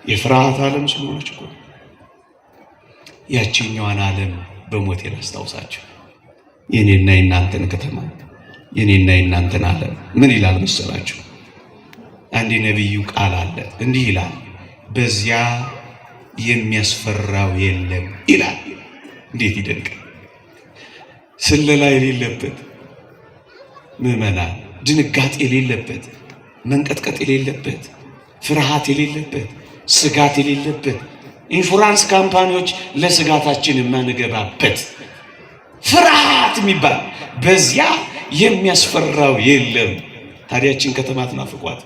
Speaker 1: የፍርሃት ዓለም ስለሆነች እኮ ያቺኛዋን ዓለም በሞቴ ላስታውሳችሁ። የኔና የናንተን ከተማ የኔና የናንተን ዓለም ምን ይላል መሰላችሁ? አንድ ነብዩ ቃል አለ፣ እንዲህ ይላል፣ በዚያ የሚያስፈራው የለም ይላል። እንዴት ይደንቃል! ስለላ የሌለበት ምዕመናን፣ ድንጋጤ የሌለበት፣ መንቀጥቀጥ የሌለበት፣ ፍርሃት የሌለበት፣ ስጋት የሌለበት፣ ኢንሹራንስ ካምፓኒዎች ለስጋታችን የማንገባበት ፍርሃት የሚባል በዚያ የሚያስፈራው የለም። ታዲያችን ከተማ ትናፍቋት፣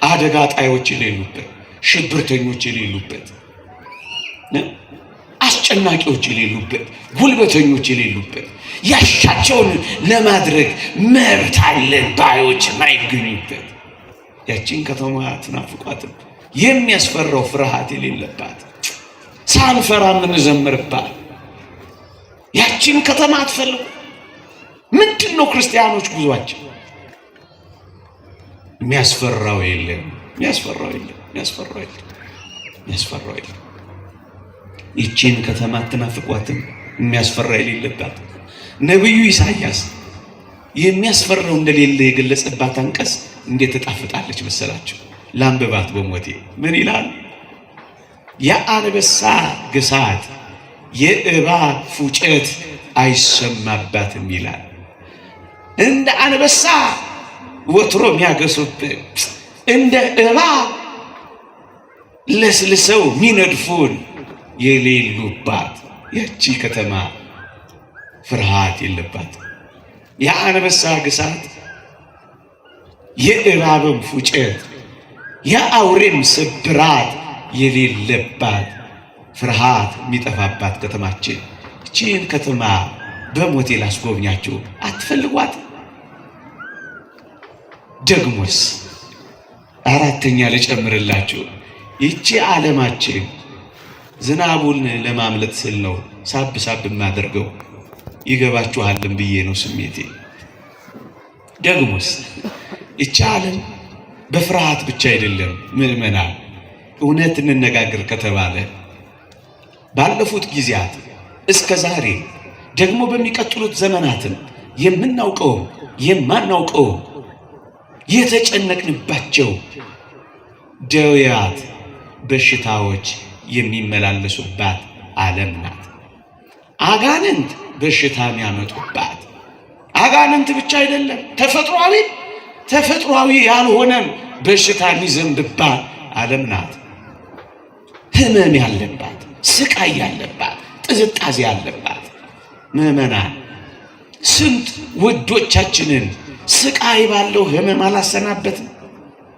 Speaker 1: አደጋ ጣዮች የሌሉበት፣ ሽብርተኞች የሌሉበት፣ አስጨናቂዎች የሌሉበት፣ ጉልበተኞች የሌሉበት፣ ያሻቸውን ለማድረግ መብት አለን ባዮች ማይገኙበት ያችን ከተማ ትናፍቋትም። የሚያስፈራው ፍርሃት የሌለባት፣ ሳንፈራ የምንዘምርባት ያችን ከተማ አትፈልጉ? ምንድን ነው ክርስቲያኖች ጉዟቸው? የሚያስፈራው የለም፣ የሚያስፈራው የለም፣ የሚያስፈራው የለም፣ የሚያስፈራው የለም። ይችን ከተማ አትናፍቋትም? የሚያስፈራ የሌለባት። ነቢዩ ኢሳይያስ የሚያስፈራው እንደሌለ የገለጸባት አንቀጽ እንዴት ትጣፍጣለች መሰላችሁ? ላንብባት በሞቴ። ምን ይላል? የአንበሳ ግሳት የእባብ ፉጨት አይሰማባትም ይላል። እንደ አንበሳ ወትሮ የሚያገሱብን፣ እንደ እባብ ለስልሰው የሚነድፉን የሌሉባት ያቺ ከተማ ፍርሃት የለባት። የአንበሳ ግሳት የእባብም ፉጨት የአውሬም ስብራት የሌለባት ፍርሃት የሚጠፋባት ከተማችን ይህችን ከተማ በሞቴ ላስጎብኛችሁ አትፈልጓት? ደግሞስ አራተኛ ልጨምርላችሁ። ይቺ ዓለማችን ዝናቡን ለማምለጥ ስል ነው ሳብ ሳብ የማደርገው። ይገባችኋልን ብዬ ነው ስሜቴ። ደግሞስ ይቺ ዓለም በፍርሃት ብቻ አይደለም ምዕመናን። እውነት እንነጋገር ከተባለ ባለፉት ጊዜያት እስከ ዛሬ ደግሞ በሚቀጥሉት ዘመናትም የምናውቀው የማናውቀው የተጨነቅንባቸው ደውያት፣ በሽታዎች የሚመላለሱባት ዓለም ናት። አጋንንት በሽታ የሚያመጡባት፣ አጋንንት ብቻ አይደለም ተፈጥሯዊ ያልሆነም በሽታ የሚዘንብባት ዓለም ናት። ህመም ያለባት፣ ስቃይ ያለባት፣ ጥዝጣዜ ያለባት። ምዕመናን ስንት ውዶቻችንን ስቃይ ባለው ህመም አላሰናበትም።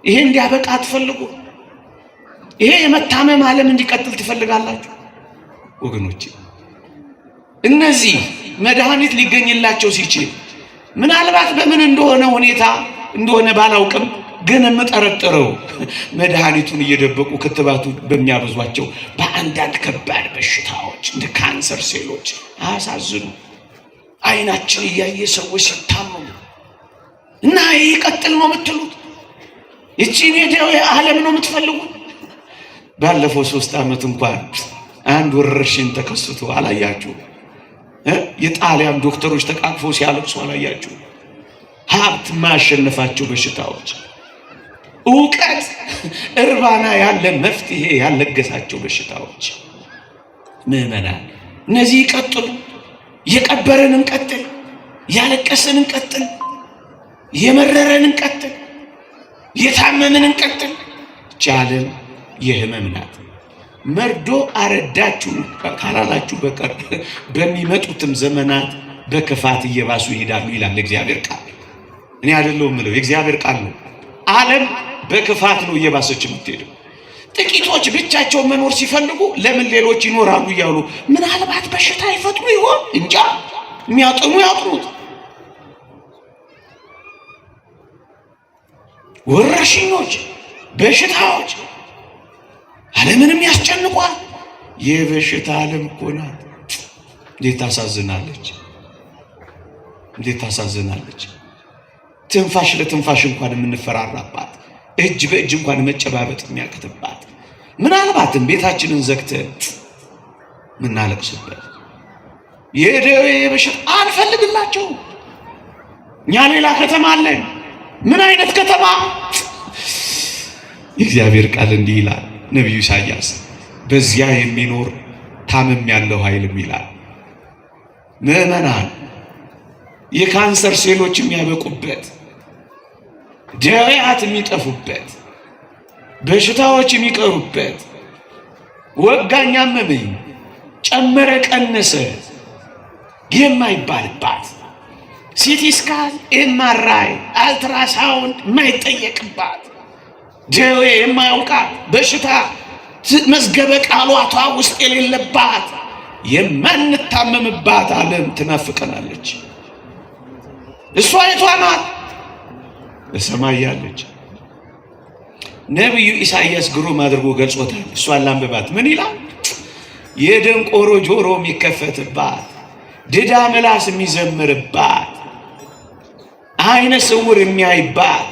Speaker 1: ይሄ እንዲያበቃ አትፈልጉ? ይሄ የመታመም ዓለም እንዲቀጥል ትፈልጋላችሁ? ወገኖቼ እነዚህ መድኃኒት ሊገኝላቸው ሲችል ምናልባት በምን እንደሆነ ሁኔታ እንደሆነ ባላውቅም ግን የምጠረጥረው መድኃኒቱን እየደበቁ ክትባቱ በሚያበዟቸው በአንዳንድ ከባድ በሽታዎች እንደ ካንሰር ሴሎች አያሳዝኑ? አይናችን እያየ ሰዎች ሲታመሙ እና ይህ ይቀጥል ነው የምትሉት? ይቺን የደዌ ዓለም ነው የምትፈልጉት? ባለፈው 3 ዓመት እንኳን አንድ ወረርሽኝ ተከስቶ አላያችሁ? የጣሊያን ዶክተሮች ተቃቅፈው ሲያለቅሱ አላያችሁ? ሀብት ማሸነፋቸው በሽታዎች፣ ዕውቀት እርባና ያለ መፍትሄ ያለገሳቸው በሽታዎች። ምዕመናን እነዚህ ይቀጥሉ? የቀበረን እንቀጥል፣ ያለቀሰን እንቀጥል፣ የመረረን እንቀጥል፣ የታመምን እንቀጥል? ቻለን የህመም ናት። መርዶ አረዳችሁ ካላላችሁ በቀር በሚመጡትም ዘመናት በክፋት እየባሱ ይሄዳሉ ይላል እግዚአብሔር ቃል። እኔ አይደለሁም የምለው፣ የእግዚአብሔር ቃል ነው። ዓለም በክፋት ነው እየባሰች የምትሄደው። ጥቂቶች ብቻቸውን መኖር ሲፈልጉ ለምን ሌሎች ይኖራሉ እያሉ ምናልባት በሽታ ይፈጥሩ ይሆን እንጃ። የሚያጠኑ ያጥኑት። ወረርሽኞች፣ በሽታዎች ዓለምንም ያስጨንቋል። የበሽታ ዓለም እኮ ናት። እንዴት ታሳዝናለች! እንዴት ታሳዝናለች! ትንፋሽ ለትንፋሽ እንኳን የምንፈራራባት፣ እጅ በእጅ እንኳን መጨባበጥ የሚያቅትባት፣ ምናልባትም ቤታችንን ዘግተን ምናለቅስበት የደዌ በሽታ አንፈልግላቸው። እኛ ሌላ ከተማ አለን። ምን አይነት ከተማ? የእግዚአብሔር ቃል እንዲህ ይላል ነቢዩ ኢሳይያስ፣ በዚያ የሚኖር ታመም ያለው ኃይልም ይላል። ምዕመናን የካንሰር ሴሎች የሚያበቁበት፣ ደዌያት የሚጠፉበት፣ በሽታዎች የሚቀሩበት፣ ወጋኝ አመመኝ ጨመረ ቀነሰ የማይባልባት፣ ሲቲ ስካን ኤምአርአይ አልትራሳውንድ የማይጠየቅባት፣ ደዌ የማያውቃት፣ በሽታ መዝገበ ቃሏቷ ውስጥ የሌለባት የማንታመምባት ዓለም ትናፍቀናለች። እሷ የቷ ናት? በሰማይ ያለች። ነቢዩ ኢሳይያስ ግሩም አድርጎ ገልጾታል። እሷን ላንብባት። ምን ይላል? የደንቆሮ ጆሮ የሚከፈትባት፣ ድዳ ምላስ የሚዘምርባት፣ አይነ ስውር የሚያይባት፣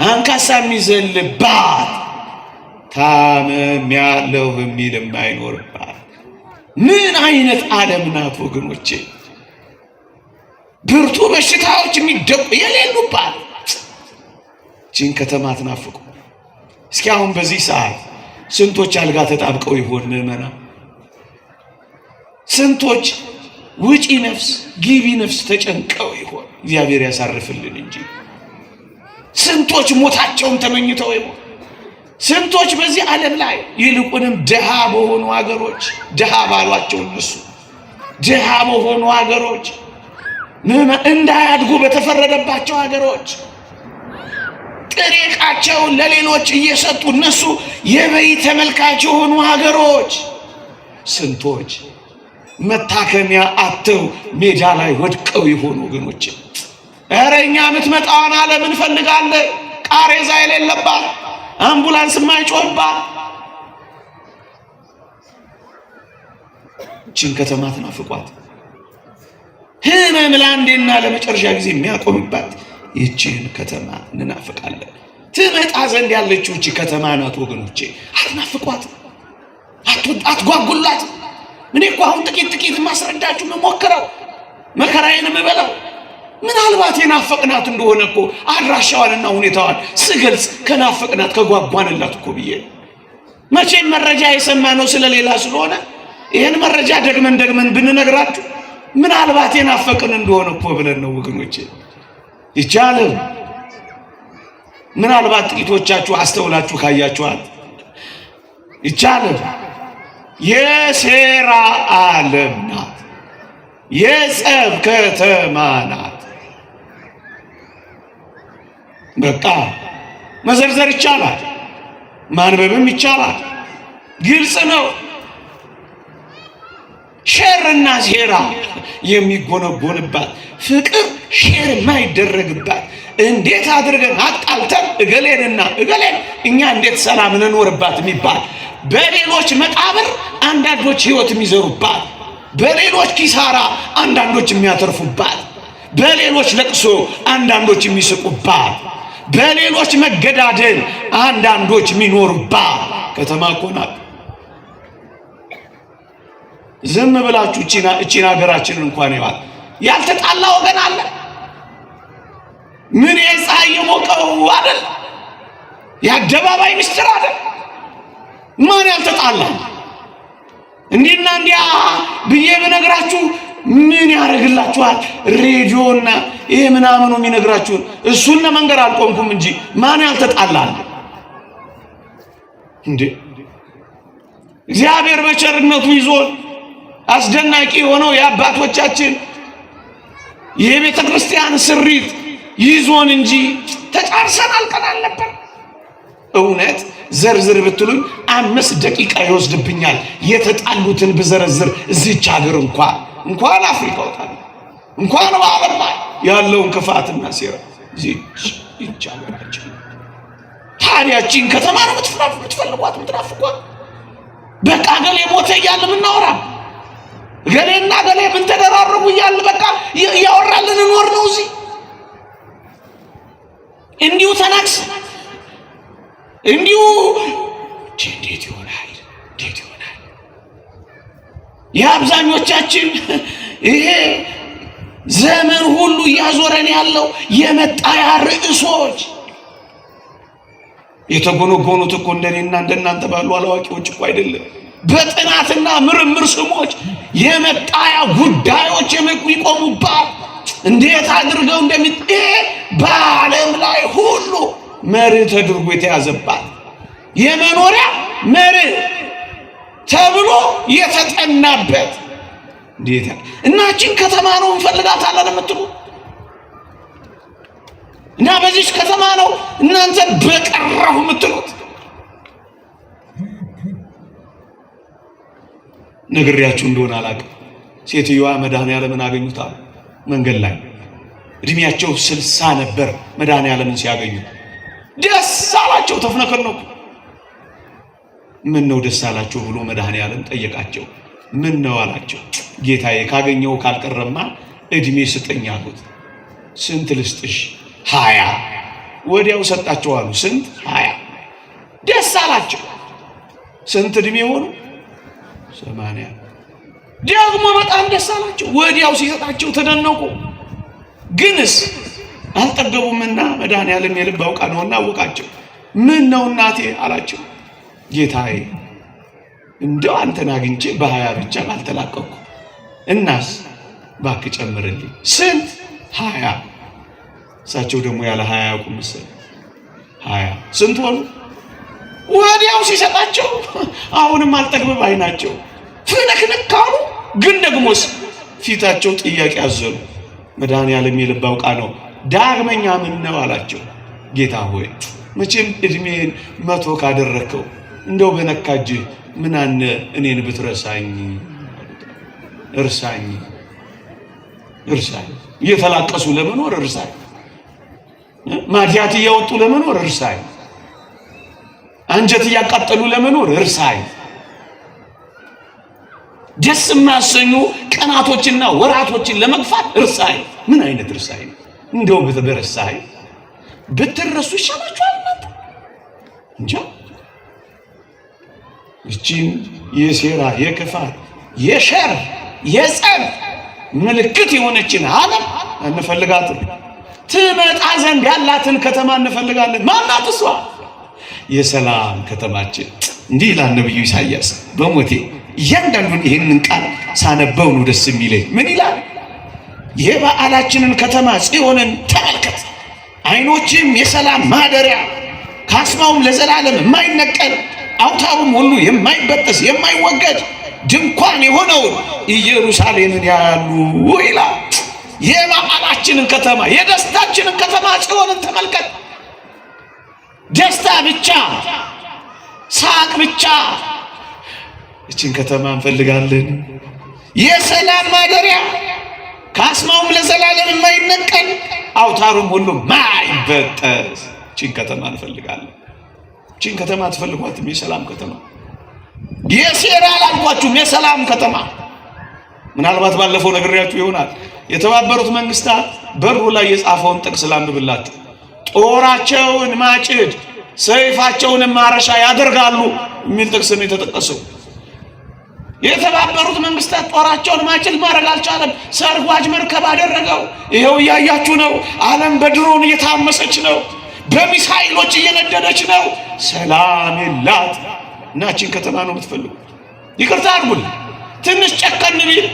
Speaker 1: አንካሳ የሚዘልባት፣ ታመም ያለው የሚል የማይኖርባት ምን አይነት ዓለም ናት ወገኖቼ? ብርቱ በሽታዎች የሚደቁ የሌሉባት ቺን ከተማ ትናፍቁ። እስኪ አሁን በዚህ ሰዓት ስንቶች አልጋ ተጣብቀው ይሆን ምዕመናን? ስንቶች ውጪ ነፍስ ግቢ ነፍስ ተጨንቀው ይሆን? እግዚአብሔር ያሳርፍልን እንጂ። ስንቶች ሞታቸውን ተመኝተው ይሆን? ስንቶች በዚህ ዓለም ላይ ይልቁንም ድሃ በሆኑ ሀገሮች፣ ድሃ ባሏቸው እነሱ ድሃ በሆኑ ሀገሮች፣ እንዳያድጉ በተፈረደባቸው ሀገሮች ጥሬ ዕቃቸውን ለሌሎች እየሰጡ እነሱ የበይ ተመልካች የሆኑ ሀገሮች፣ ስንቶች መታከሚያ አጥተው ሜዳ ላይ ወድቀው ይሆኑ ወገኖች? ኧረ እኛ የምትመጣውን ዓለም እንፈልጋለን። ቃሬዛ የሌለባት፣ አምቡላንስ የማይጮህባት ቺን ከተማ ትናፍቋት። ህመም ለአንዴና ለመጨረሻ ጊዜ የሚያቆምባት ይቺን ከተማ እንናፍቃለን። ትመጣ ዘንድ ያለችው ይቺ ከተማ ናት ወገኖቼ። አትናፍቋት፣ አትጓጉላት። እኔ እኮ አሁን ጥቂት ማስረዳችሁ መሞክረው መከራዬን የምበላው ምናልባት የናፈቅናት እንደሆነ እኮ አድራሻዋንና ሁኔታዋን ስገልጽ ከናፈቅናት ከጓጓንላት እኮ ብዬ መቼም መረጃ የሰማነው ስለሌላ ስለሆነ ይህን መረጃ ደግመን ብንነግራችሁ ምናልባት የናፈቅን እንደሆነ እኮ ብለን ነው ወገኖቼ። ይቻላል። ምናልባት ጥቂቶቻችሁ አስተውላችሁ ካያችኋት ይቻላል። የሴራ ዓለም ናት። የጸብ ከተማ ናት። በቃ መዘርዘር ይቻላል፣ ማንበብም ይቻላል። ግልጽ ነው። ሸርና ሴራ የሚጎነጎንባት፣ ፍቅር ሼር የማይደረግባት፣ እንዴት አድርገን አጣልተን እገሌንና እገሌን እኛ እንዴት ሰላም እንኖርባት የሚባል፣ በሌሎች መቃብር አንዳንዶች ሕይወት የሚዘሩባት፣ በሌሎች ኪሳራ አንዳንዶች የሚያተርፉባት፣ በሌሎች ለቅሶ አንዳንዶች የሚስቁባት፣ በሌሎች መገዳደል አንዳንዶች የሚኖሩባት ከተማ እኮ ናት። ዝም ብላችሁ እቺን ሀገራችንን እንኳን ይዋል ያልተጣላ ወገን አለ። ምን የፀሐይ የሞቀው አይደል? የአደባባይ ምስጢር አይደል? ማን ያልተጣላ? እንዲና እንዲያ ብዬ ብነግራችሁ ምን ያደርግላችኋል? ሬዲዮና ይሄ ምናምኑ የሚነግራችሁን እሱን ለመንገር አልቆምኩም እንጂ ማን ያልተጣላል እንዴ? እግዚአብሔር በቸርነቱ ይዞን አስደናቂ የሆነው የአባቶቻችን የቤተ ክርስቲያን ስሪት ይዞን እንጂ ተጫርሰን አልቀናል ነበር። እውነት ዘርዝር ብትሉኝ 5 ደቂቃ ይወስድብኛል የተጣሉትን ብዘረዝር። እዚች ሀገር እንኳን አፍሪካ ወጣል እንኳን በዓለም ላይ ያለውን ክፋትና ሴራ እዚች ሀገራችን። ታዲያችን ከተማ ነው የምትፈልጓት የምትናፍቋት? በቃ ገሌ ሞተ እያለ ምናወራ ገሌና ገሌ ምን ተደራረጉ እያለ በቃ ያወራልን እንኖር ነው እዚህ እንዲሁ ተናክስ እንዲሁ እንዴት ይሆናል? የአብዛኞቻችን ይሄ ዘመን ሁሉ እያዞረን ያለው የመጣያ ርዕሶች የተጎነጎኑት እኮ እንደኔና እንደናንተ ባሉ አላዋቂዎች እኮ አይደለም። በጥናትና ምርምር ስሞች የመጣያ ጉዳዮች የሚቆሙባት እንዴት አድርገው በዓለም ላይ ሁሉ መርህ ተደርጎ የተያዘባት የመኖሪያ መርህ ተብሎ የተጠናበት እንዴት እናችን ከተማ ነው እንፈልጋታለን የምትሉ እና በዚህ ከተማ ነው እናንተ በቀረሁ የምትሉት ነግሬያችሁ እንደሆነ አላውቅም። ሴትዮዋ መድኃኔዓለምን አገኙታል መንገድ ላይ እድሜያቸው 60 ነበር። መድኃኔዓለምን ሲያገኙ ደስ አላቸው፣ ተፍነከነኩ። ምን ነው ደስ አላቸው ብሎ መድኃኔዓለም ጠየቃቸው። ምን ነው አላቸው። ጌታዬ ካገኘው ካልቀረማ እድሜ ስጠኝ አሉት። ስንት ልስጥሽ? 20 ወዲያው ሰጣቸው አሉ። ስንት? 20 ደስ አላቸው። ስንት እድሜ ሆኑ? 80 ደግሞ በጣም ደስ አላቸው። ወዲያው ሲሰጣቸው ተደነቁ። ግንስ አልጠገቡምና መድኃኔዓለም የልብ አውቃ ነውና አወቃቸው። ምን ነው እናቴ አላቸው። ጌታዬ እንደው አንተን አግኝቼ በ20 ብቻ ባልተላቀቅኩ እናስ እባክህ ጨምርልኝ። ስንት? 20 እሳቸው ደግሞ ያለ 20 ያውቁ መሰለኝ። 20 ስንት ሆኑ? ወዲያው ሲሰጣቸው አሁንም አልጠግብ ባይ ናቸው። ፍነክንክ አሉ። ግን ደግሞስ ፊታቸው ጥያቄ አዘሉ። መድኃኔዓለም የልብ አውቃ ነው። ዳግመኛ ምን ነው አላቸው። ጌታ ሆይ መቼም እድሜን 100 ካደረከው እንደው በነካጅ ምን አነ እኔን ብትረሳኝ። እርሳኝ እርሳኝ፣ እየተላቀሱ ለመኖር እርሳኝ፣ ማዲያት እያወጡ ለመኖር እርሳኝ፣ አንጀት እያቃጠሉ ለመኖር እርሳኝ፣ ደስ የማያሰኙ ቀናቶችና ወራቶችን ለመግፋት እርሳኝ። ምን አይነት እርሳኝ? እንደው በተበረሳይ ብትረሱ ይሻላችኋል ማለት እንጃ። እቺን የሴራ የክፋት የሸር የጸብ ምልክት የሆነችን ዓለም እንፈልጋለን። ትመጣ ዘንድ ያላትን ከተማ እንፈልጋለን። ማናት እሷ? የሰላም ከተማችን። እንዲህ ይላል ነብዩ ኢሳይያስ። በሞቴ እያንዳንዱን ይህንን ቃል ሳነበው ነው ደስ የሚለኝ። ምን ይላል? የበዓላችንን ከተማ ጽዮንን ተመልከት፣ አይኖችም የሰላም ማደሪያ ካስማውም ለዘላለም የማይነቀል አውታሩም ሁሉ የማይበጠስ የማይወገድ ድንኳን የሆነውን ኢየሩሳሌምን ያያሉ ይላል። የበዓላችንን ከተማ የደስታችንን ከተማ ጽዮንን ተመልከት። ደስታ ብቻ፣ ሳቅ ብቻ። እችን ከተማ እንፈልጋለን። የሰላም ማደሪያ ካስማውም ለዘላለም የማይነቀል አውታሩም ሁሉ ማይበጠስ እችን ከተማ እንፈልጋለን። እችን ከተማ ትፈልጓትም? የሰላም ከተማ፣ የሴራ አላልኳችሁም፣ የሰላም ከተማ። ምናልባት ባለፈው ነግሬያችሁ ይሆናል። የተባበሩት መንግስታት በሩ ላይ የጻፈውን ጥቅስ ላንብብላችሁ። ጦራቸውን ማጭድ ሰይፋቸውን ማረሻ ያደርጋሉ የሚል ጥቅስ ነው የተጠቀሰው። የተባበሩት መንግስታት ጦራቸውን ማጭድ ማድረግ አልቻለም። ሰርጓጅ መርከብ አደረገው። ይሄው እያያችሁ ነው። ዓለም በድሮን እየታመሰች ነው። በሚሳኤሎች እየነደደች ነው። ሰላም የላት። እናችን ከተማ ነው የምትፈልጉ? ይቅርታ አድርጉልኝ፣ ትንሽ ጨከን ቢል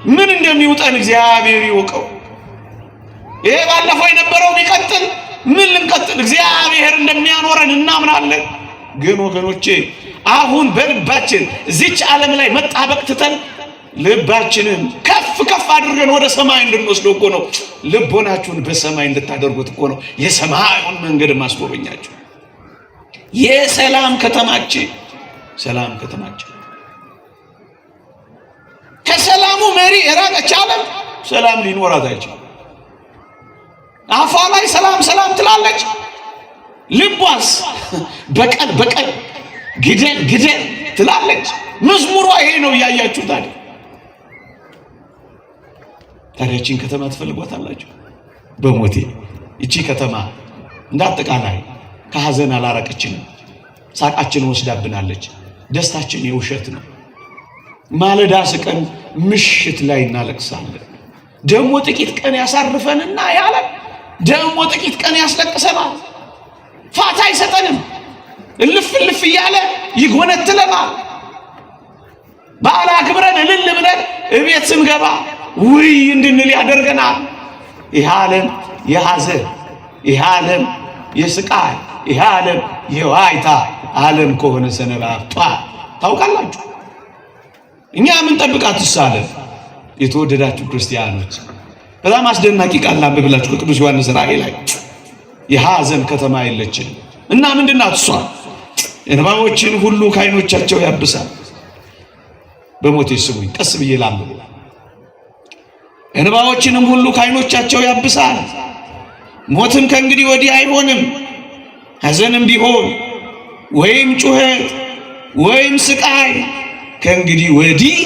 Speaker 1: ምን እንደሚውጠን እግዚአብሔር ይወቀው። ይሄ ባለፈው የነበረው ቢቀጥል ምን ልንቀጥል? እግዚአብሔር እንደሚያኖረን እናምናለን። ግን ወገኖቼ አሁን በልባችን እዚች ዓለም ላይ መጣበቅ ትተን ልባችንን ከፍ ከፍ አድርገን ወደ ሰማይ እንድንወስደው እኮ ነው። ልቦናችሁን በሰማይ እንድታደርጉት እኮ ነው የሰማዩን መንገድ ማስጎበኛችሁ። የሰላም ከተማችን፣ ሰላም ከተማችን። ከሰላሙ መሪ የራቀች ዓለም ሰላም ሊኖራት አይችልም። አፏ ላይ ሰላም ሰላም ትላለች፣ ልቧስ በቀል በቀል ግደል ግደል ትላለች። መዝሙሯ ይሄ ነው። እያያችሁ ታዲያ እቺን ከተማ ትፈልጓታላችሁ? በሞቴ እቺ ከተማ እንዳጠቃላይ ከሐዘን አላረቀችንም። ሳቃችን ወስዳብናለች። ደስታችን የውሸት ነው። ማለዳ ስቀን ምሽት ላይ እናለቅሳለን። ደግሞ ጥቂት ቀን ያሳርፈንና ያለ ደግሞ ጥቂት ቀን ያስለቅሰናል። ፋታ አይሰጠንም። እልፍ እልፍ እያለ ይጎነትለናል። በዓል አክብረን እልል ብለን እቤት ስንገባ ውይ እንድንል ያደርገናል። ይህ ዓለም የሐዘን፣ ይህ ዓለም የስቃይ፣ ይህ ዓለም የዋይታ ዓለም ከሆነ ሰነባብቷል። ታውቃላችሁ። እኛ ምን ጠብቃትስ ዓለም? የተወደዳችሁ ክርስቲያኖች በጣም አስደናቂ ቃል አንብብላችሁ ከቅዱስ ዮሐንስ ራእይ ላይ የሐዘን ከተማ የለችም እና ምንድናት እሷ? እንባዎችን ሁሉ ከዓይኖቻቸው ያብሳል። በሞቴ ስሙኝ፣ ቀስ ብዬ ላንብብ። እንባዎችንም ሁሉ ከዓይኖቻቸው ያብሳል። ሞትም ከእንግዲህ ወዲህ አይሆንም፣ ሐዘንም ቢሆን ወይም ጩኸት ወይም ስቃይ ከእንግዲህ ወዲህ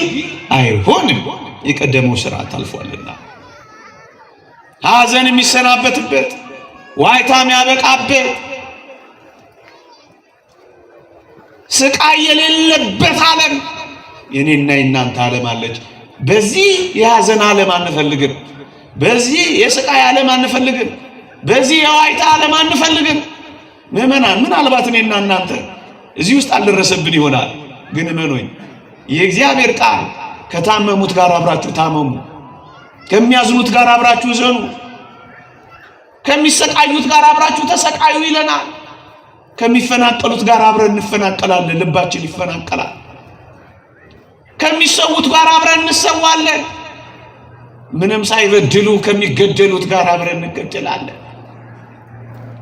Speaker 1: አይሆንም፣ የቀደመው ሥርዓት አልፏልና። ሐዘን የሚሰናበትበት፣ ዋይታም ያበቃበት፣ ስቃይ የሌለበት ዓለም የኔና የናንተ ዓለም አለች። በዚህ የሐዘን ዓለም አንፈልግም። በዚህ የስቃይ ዓለም አንፈልግም። በዚህ የዋይታ ዓለም አንፈልግም። ምእመናን ምናልባት እኔና እናንተ እዚህ ውስጥ አልደረሰብን ይሆናል። ግን እመኑኝ የእግዚአብሔር ቃል ከታመሙት ጋር አብራችሁ ታመሙ፣ ከሚያዝኑት ጋር አብራችሁ ዘኑ፣ ከሚሰቃዩት ጋር አብራችሁ ተሰቃዩ ይለናል። ከሚፈናቀሉት ጋር አብረን እንፈናቀላለን፣ ልባችን ይፈናቀላል። ከሚሰዉት ጋር አብረን እንሰዋለን። ምንም ሳይበድሉ ከሚገደሉት ጋር አብረን እንገደላለን።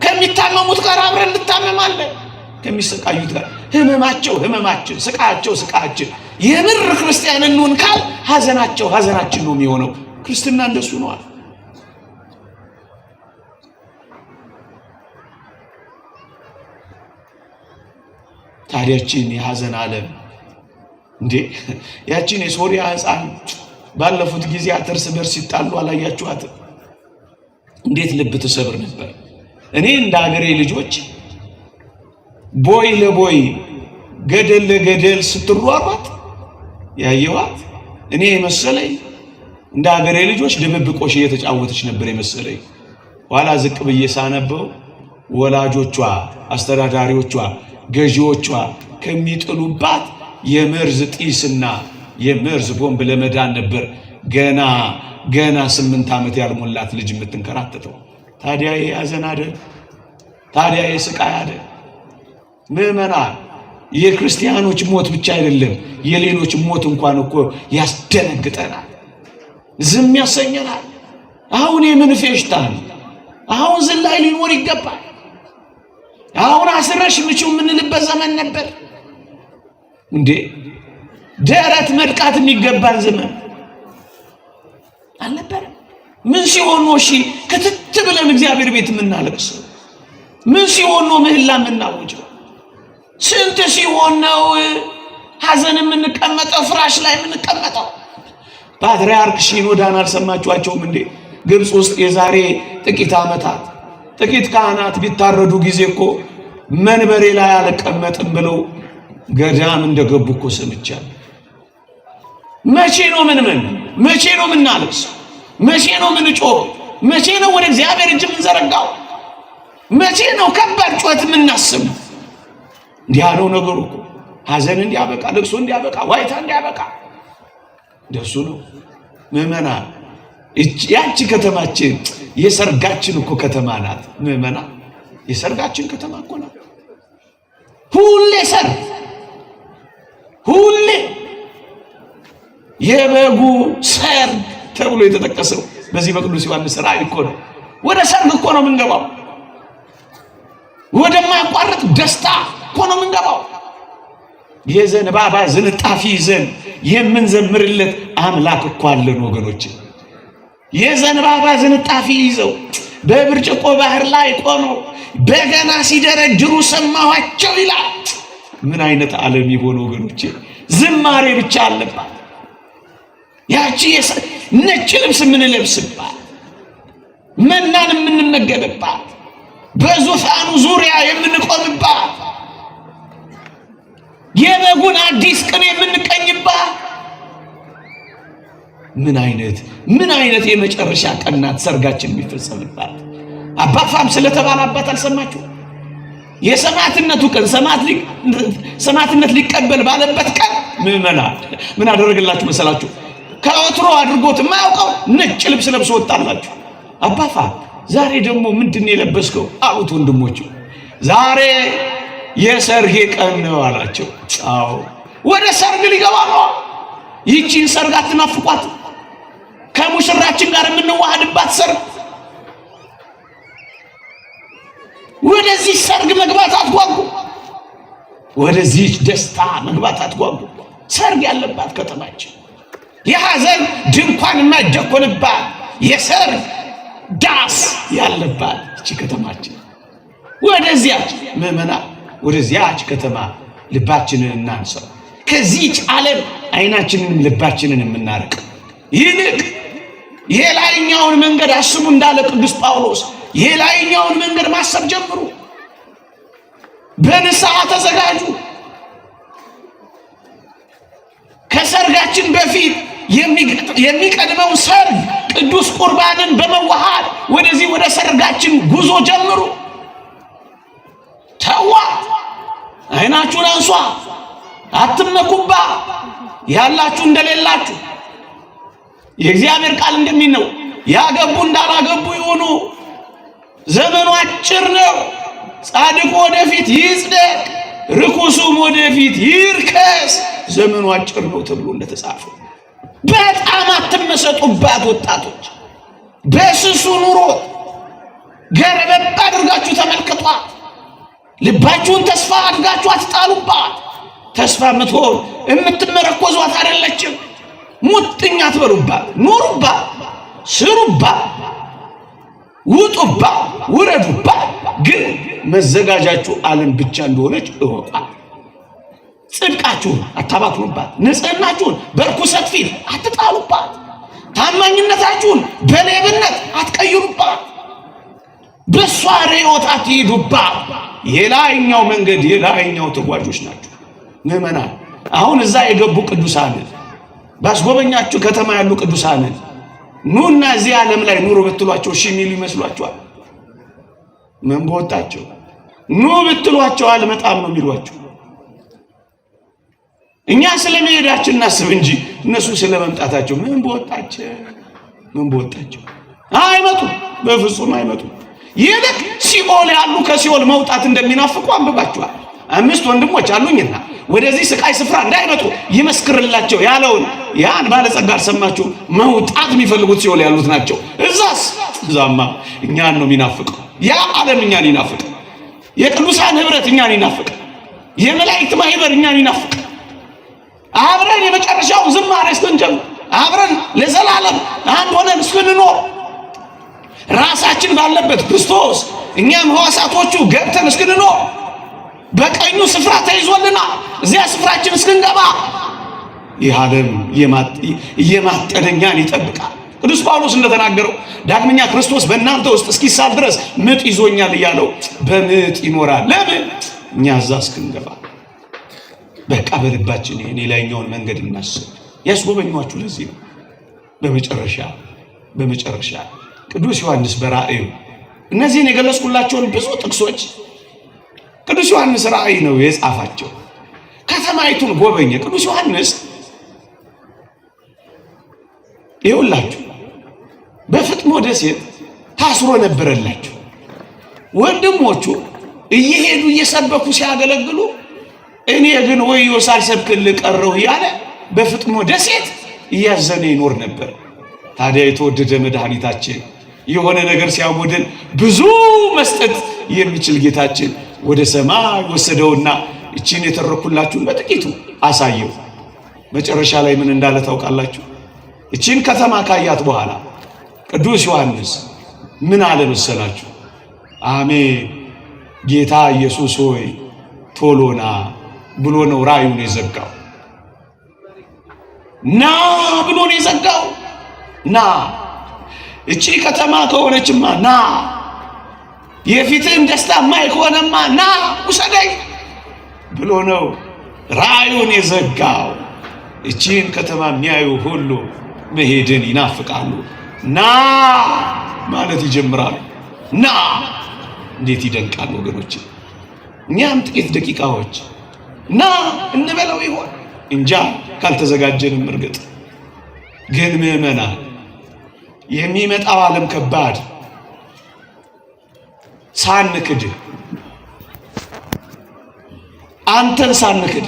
Speaker 1: ከሚታመሙት ጋር አብረን እንታመማለን። ከሚሰቃዩት ጋር ህመማቸው ህመማችን፣ ስቃያቸው ስቃያችን። የምር ክርስቲያን እንሆን ካል ሐዘናቸው ሐዘናችን ነው የሚሆነው። ክርስትና እንደሱ ነው። ታዲያችን የሐዘን ዓለም እንዴ ያችን የሶሪያ ሕፃን ባለፉት ጊዜያት እርስ በርስ ሲጣሉ አላያችኋትም? እንዴት ልብ ትሰብር ነበር። እኔ እንደ ሀገሬ ልጆች ቦይ ለቦይ ገደል ለገደል ስትሯሯጥ ያየዋት እኔ የመሰለኝ እንደ ሀገሬ ልጆች ድብብቆሽ እየተጫወተች ነበር የመሰለኝ። ኋላ ዝቅ ብዬ ሳነበው ወላጆቿ፣ አስተዳዳሪዎቿ፣ ገዢዎቿ ከሚጥሉባት የመርዝ ጢስና የመርዝ ቦምብ ለመዳን ነበር ገና 8 ዓመት ያልሞላት ልጅ የምትንከራተተው። ታዲያ የሐዘን አይደል? ታዲያ የስቃይ አይደል? ምእመናን የክርስቲያኖች ሞት ብቻ አይደለም፣ የሌሎች ሞት እንኳን እኮ ያስደነግጠናል፣ ዝም ያሰኘናል። አሁን የምን ፌሽታ ነው? አሁን ዝላይ ሊኖር ይገባል። አሁን አስረሽ ምቹ የምንልበት ዘመን ነበር እንዴ? ደረት መድቃት የሚገባን ዘመን አልነበረም? ምን ሲሆን ነው እሺ ክትት ብለን እግዚአብሔር ቤት የምናለቅሰው? ምን ሲሆን ነው ምህላ የምናውጀው? ስንት ሲሆን ነው ሐዘን የምንቀመጠው፣ ፍራሽ ላይ የምንቀመጠው? ፓትርያርክ ሲኖዳን አልሰማችኋቸውም እንዴ? ግብፅ ውስጥ የዛሬ ጥቂት ዓመታት ጥቂት ካህናት ቢታረዱ ጊዜ እኮ መንበሬ ላይ አልቀመጥም ብለው ገዳም እንደገቡ እኮ ሰምቻለሁ። መቼ ነው መቼ ነው የምናለቅስ? መቼ ነው የምንጮህ? መቼ ነው ወደ እግዚአብሔር እጅ የምንዘረጋው? መቼ ነው ከባድ ጩኸት የምናስብ? እንዲህ ያለው ነገሩ እኮ ሐዘን እንዲያበቃ፣ ልቅሶ እንዲያበቃ፣ ዋይታ እንዲያበቃ እንደሱ ነው። ምእመናን ያቺ ከተማችን የሰርጋችን እኮ ከተማ ናት። ምእመናን የሰርጋችን ከተማ እኮ ናት። ሁሌ ሰርግ፣ ሁሌ የበጉ ሰርግ ተብሎ የተጠቀሰው በዚህ በቅዱስ ዮሐንስ ራእይ እኮ ነው። ወደ ሰርግ እኮ ነው የምንገባው። ወደማያቋርጥ ደስታ እኮ ነው የምንገባው። የዘንባባ ዝንጣፊ ይዘን የምንዘምርለት አምላክ እኮ አለን ወገኖች። የዘንባባ ዝንጣፊ ይዘው በብርጭቆ ባህር ላይ ቆመው በገና ሲደረድሩ ሰማኋቸው ይላል። ምን አይነት ዓለም ይሆን ወገኖቼ? ዝማሬ ብቻ አለባት ያቺ ነጭ ልብስ የምንለብስባት፣ መናን የምንመገብባት፣ በዙፋኑ ዙሪያ የምንቆምባት፣ የበጉን አዲስ ቅኔ የምንቀኝባት። ምን አይነት የመጨረሻ ቀናት ሰርጋችን የሚፈጸምባት። አባፋም ስለተባለ አባት አልሰማችሁ? የሰማዕትነቱ ቀን ሰማዕትነት ሊቀበል ባለበት ቀን ምዕመናን ምን አደረገላችሁ መሰላችሁ? ከወትሮ አድርጎት የማያውቀው ነጭ ልብስ ለብሶ ወጣላችሁ። አባፋ ዛሬ ደግሞ ምንድን የለበስከው አሉት ወንድሞቹ። ዛሬ የሰርጌ ቀን ነው አላቸው። አዎ ወደ ሰርግ ሊገባ ነው። ይህቺን ሰርግ አትናፍቋት? ከሙሽራችን ጋር የምንዋሃድባት ሰርግ። ወደዚህ ሰርግ መግባት አትጓጉ? ወደዚህ ደስታ መግባት አትጓጉ? ሰርግ ያለባት ከተማችን፣ የሐዘን ድንኳን የማይደኮንባት የሰርግ ዳስ ያለባት እቺ ከተማችን። ወደዚያች ምዕመናን ወደዚያች ከተማ ልባችንን እናንሳው። ከዚህች ዓለም አይናችንንም ልባችንን የምናርቅ ይልቅ የላይኛውን መንገድ አስቡ እንዳለ ቅዱስ ጳውሎስ። የላይኛውን መንገድ ማሰብ ጀምሩ። በንስሐ ተዘጋጁ። ከሰርጋችን በፊት የሚቀድመው ሰርግ ቅዱስ ቁርባንን በመዋሃድ ወደዚህ ወደ ሰርጋችን ጉዞ ጀምሩ። ተዋ፣ አይናችሁን አንሷ፣ አትመኩባ፣ ያላችሁ እንደሌላችሁ። የእግዚአብሔር ቃል እንደሚል ነው፣ ያገቡ እንዳላገቡ ይሆኑ፣ ዘመኑ አጭር ነው። ጻድቁ ወደፊት ይጽደቅ፣ ርኩሱም ወደፊት ይርከስ፣ ዘመኑ አጭር ነው ተብሎ እንደተጻፈ። በጣም አትመሰጡባት ወጣቶች። በስሱ ኑሮ ገረበብ አድርጋችሁ ተመልከቷት። ልባችሁን ተስፋ አድርጋችሁ አትጣሉባት። ተስፋ የምትሆን የምትመረኮዟት አይደለችም። ሙጥኝ አትበሉባት። ኑሩባት፣ ስሩባት፣ ውጡባት፣ ውረዱባት። ግን መዘጋጃችሁ ዓለም ብቻ እንደሆነች እወቋት። ጽድቃችሁን አታባክኑባት። ንጽህናችሁን በርኩሰት ፊት አትጣሉባት። ታማኝነታችሁን በሌብነት አትቀይሩባት። በሷ ርዮት አትሂዱባት። የላይኛው መንገድ የላይኛው ተጓዦች ናቸው ምዕመናን። አሁን እዛ የገቡ ቅዱሳንን ባስጎበኛችሁ ከተማ ያሉ ቅዱሳንን ኑና እዚህ ዓለም ላይ ኑሩ ብትሏቸው እሺ የሚሉ ይመስሏችኋል? ምን በወጣቸው? ኑ ብትሏቸው አልመጣም ነው የሚሏቸው። እኛ ስለመሄዳችን እናስብ እንጂ እነሱ ስለመምጣታቸው ምን በወጣቸው? ምን በወጣቸው? አይመጡም፣ በፍጹም አይመጡም። ይልቅ ሲኦል ያሉ ከሲኦል መውጣት እንደሚናፍቁ አንብባችኋል። 5 ወንድሞች አሉኝና ወደዚህ ስቃይ ስፍራ እንዳይመጡ ይመስክርላቸው ያለውን ያን ባለጸጋ አልሰማችሁ? መውጣት የሚፈልጉት ሲኦል ያሉት ናቸው። እዛማ እኛን ነው የሚናፍቀው። ያ ዓለም እኛን ይናፍቅ። የቅዱሳን ህብረት እኛን ይናፍቅ። የመላእክት ማህበር እኛን ይናፍቅ። አብረን የመጨረሻውን ዝማሬ እስክንጀምር አብረን ለዘላለም አንድ ሆነን እስክንኖር ራሳችን ባለበት ክርስቶስ እኛም ሕዋሳቶቹ ገብተን እስክንኖር በቀኙ ስፍራ ተይዞልና እዚያ ስፍራችን እስክንገባ ይህ ዓለም እየማጠነኛን ይጠብቃል። ቅዱስ ጳውሎስ እንደተናገረው ዳግመኛ ክርስቶስ በእናንተ ውስጥ እስኪሳል ድረስ ምጥ ይዞኛል እያለው በምጥ ይኖራል። ለምን? እኛ እዛ እስክንገባ። በቃ በልባችን ይሄን የላይኛውን መንገድ እናስብ። ያስጎበኟችሁ ለዚህ ነው። በመጨረሻ ቅዱስ ዮሐንስ በራእዩ እነዚህን የገለጽኩላቸውን ብዙ ጥቅሶች ቅዱስ ዮሐንስ ራእይ ነው የጻፋቸው። ከተማይቱን ጎበኘ ቅዱስ ዮሐንስ። ይኸውላችሁ በፍጥሞ ደሴት ታስሮ ነበረላችሁ። ወንድሞቹ እየሄዱ እየሰበኩ ሲያገለግሉ እኔ ግን ወዮ ሳልሰብክልህ ቀረሁ እያለ በፍጥሞ ደሴት እያዘነ ይኖር ነበር። ታዲያ የተወደደ መድኃኒታችን የሆነ ነገር ሲያጎድል ብዙ መስጠት የሚችል ጌታችን ወደ ሰማይ ወሰደውና እቺን የተረኩላችሁን በጥቂቱ አሳየው። መጨረሻ ላይ ምን እንዳለ ታውቃላችሁ? እቺን ከተማ ካያት በኋላ ቅዱስ ዮሐንስ ምን አለ መሰላችሁ? አሜን ጌታ ኢየሱስ ሆይ ቶሎና ብሎ ነው ራእዩን የዘጋው። ና ብሎ ነው የዘጋው። ና እቺ ከተማ ከሆነችማ ና፣ የፊትህን ደስታ ማይ ከሆነማ ና ውሰደኝ ብሎ ነው ራእዩን የዘጋው። እቺን ከተማ የሚያዩ ሁሉ መሄድን ይናፍቃሉ። ና ማለት ይጀምራሉ። ና እንዴት ይደንቃል ወገኖች! እኛም ጥቂት ደቂቃዎች ና እንበለው ይሆን? እንጃ ካልተዘጋጀንም እርግጥ ግን ምእመናን የሚመጣው ዓለም ከባድ ሳንክድ አንተን ሳንክድ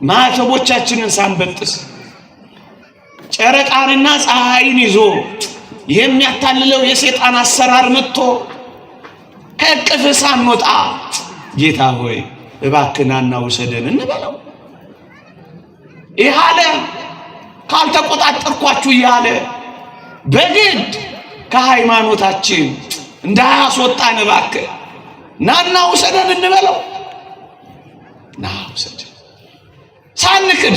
Speaker 1: ማዕተቦቻችንን ሳንበጥስ ጨረቃንና ፀሐይን ይዞ የሚያታልለው የሰይጣን አሰራር መጥቶ ከእቅፍ ሳንወጣ ጌታ ሆይ እባክህ ናና ውሰደን እንበለው። ይህ ዓለም ካልተቆጣጠርኳችሁ እያለ በግድ ከሃይማኖታችን እንዳያስወጣን እባክህ ናና ውሰደን እንበለው። ና ውሰድ ሳንክድ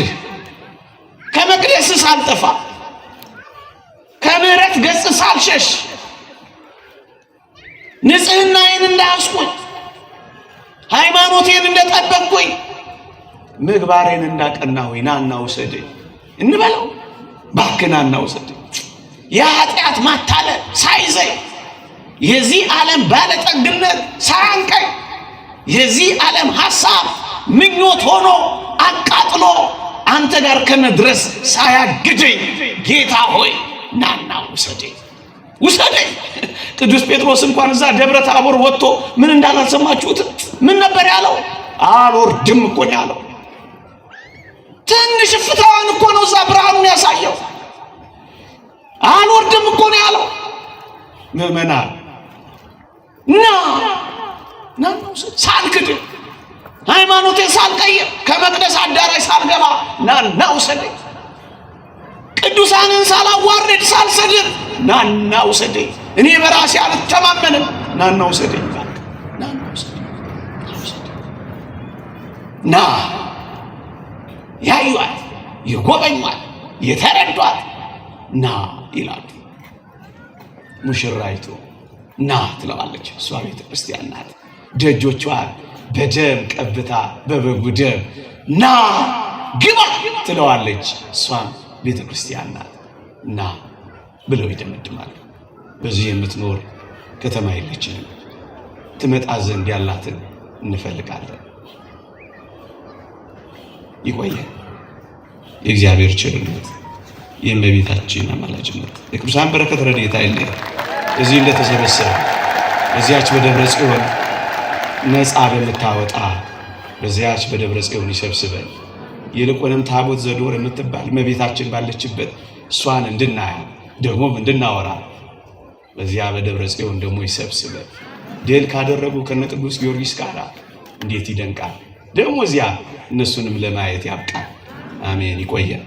Speaker 1: ከመቅደስ ሳልጠፋ ከምሕረት ገጽ ሳልሸሽ ንጽሕናዬን እንዳያስኩኝ ሃይማኖቴን እንደጠበቅኩኝ ምግባሬን እንዳቀናሁኝ ናና ውሰደኝ እንበለው። እባክህ ናና ውሰደኝ። የኃጢአት ማታለል ሳይዘኝ የዚህ ዓለም ባለጠግነት ሳያንቀኝ የዚህ ዓለም ሐሳብ ምኞት ሆኖ አቃጥሎ አንተ ጋር ከመድረስ ሳያግደኝ ጌታ ሆይ ናና ውሰደኝ ውሰደኝ። ቅዱስ ጴጥሮስ እንኳን እዛ ደብረ ታቦር ወጥቶ ምን እንዳላሰማችሁት? ምን ነበር ያለው? አልወርድም እኮ ነው ያለው። ትንሽ ፍታዋን እኮ ነው እዛ ብርሃኑን ያሳየው። አልወርድም እኮ ነው ያለው። ምእመናን ና ሳልክድ ሃይማኖቴን ሳልቀይር ከመቅደስ አዳራሽ ሳልገባ ናና ውሰደኝ። ቅዱሳንን ሳላዋርድ ሳልሰድብ ናና ውሰደኝ። እኔ በራሴ አልተማመንም። ናና ውሰደኝ። ናና ውሰደኝ። ና ያዩዋል፣ ይጎበኟል፣ የተረዷል። ና ይላሉ። ሙሽራይቱ ና ትለዋለች። እሷ ቤተ ክርስቲያን ናት። ደጆቿን በደም ቀብታ በበጉ ደም ና ግባ ትለዋለች። እሷም ቤተ ክርስቲያን ናት። ና ብለው ይደመድማሉ። በዚህ የምትኖር ከተማ የለችንም። ትመጣ ዘንድ ያላትን እንፈልጋለን። ይቆየን። የእግዚአብሔር ቸርነት የእመቤታችን አማላጅነት የቅዱሳን በረከት ረድኤት አይለየን። እዚህ እንደተሰበሰበ በዚያች በደብረ ጽዮን ነፃ በምታወጣ በዚያች በደብረ ጽዮን ይሰብስበን። ይልቁንም ታቦት ዘዶር የምትባል እመቤታችን ባለችበት እሷን እንድናያ ደግሞም እንድናወራ በዚያ በደብረ ጽዮን ደግሞ ይሰብስበን። ድል ካደረጉ ከነ ቅዱስ ጊዮርጊስ ጋር እንዴት ይደንቃል! ደግሞ እዚያ እነሱንም ለማየት ያብቃል። አሜን። ይቆየን።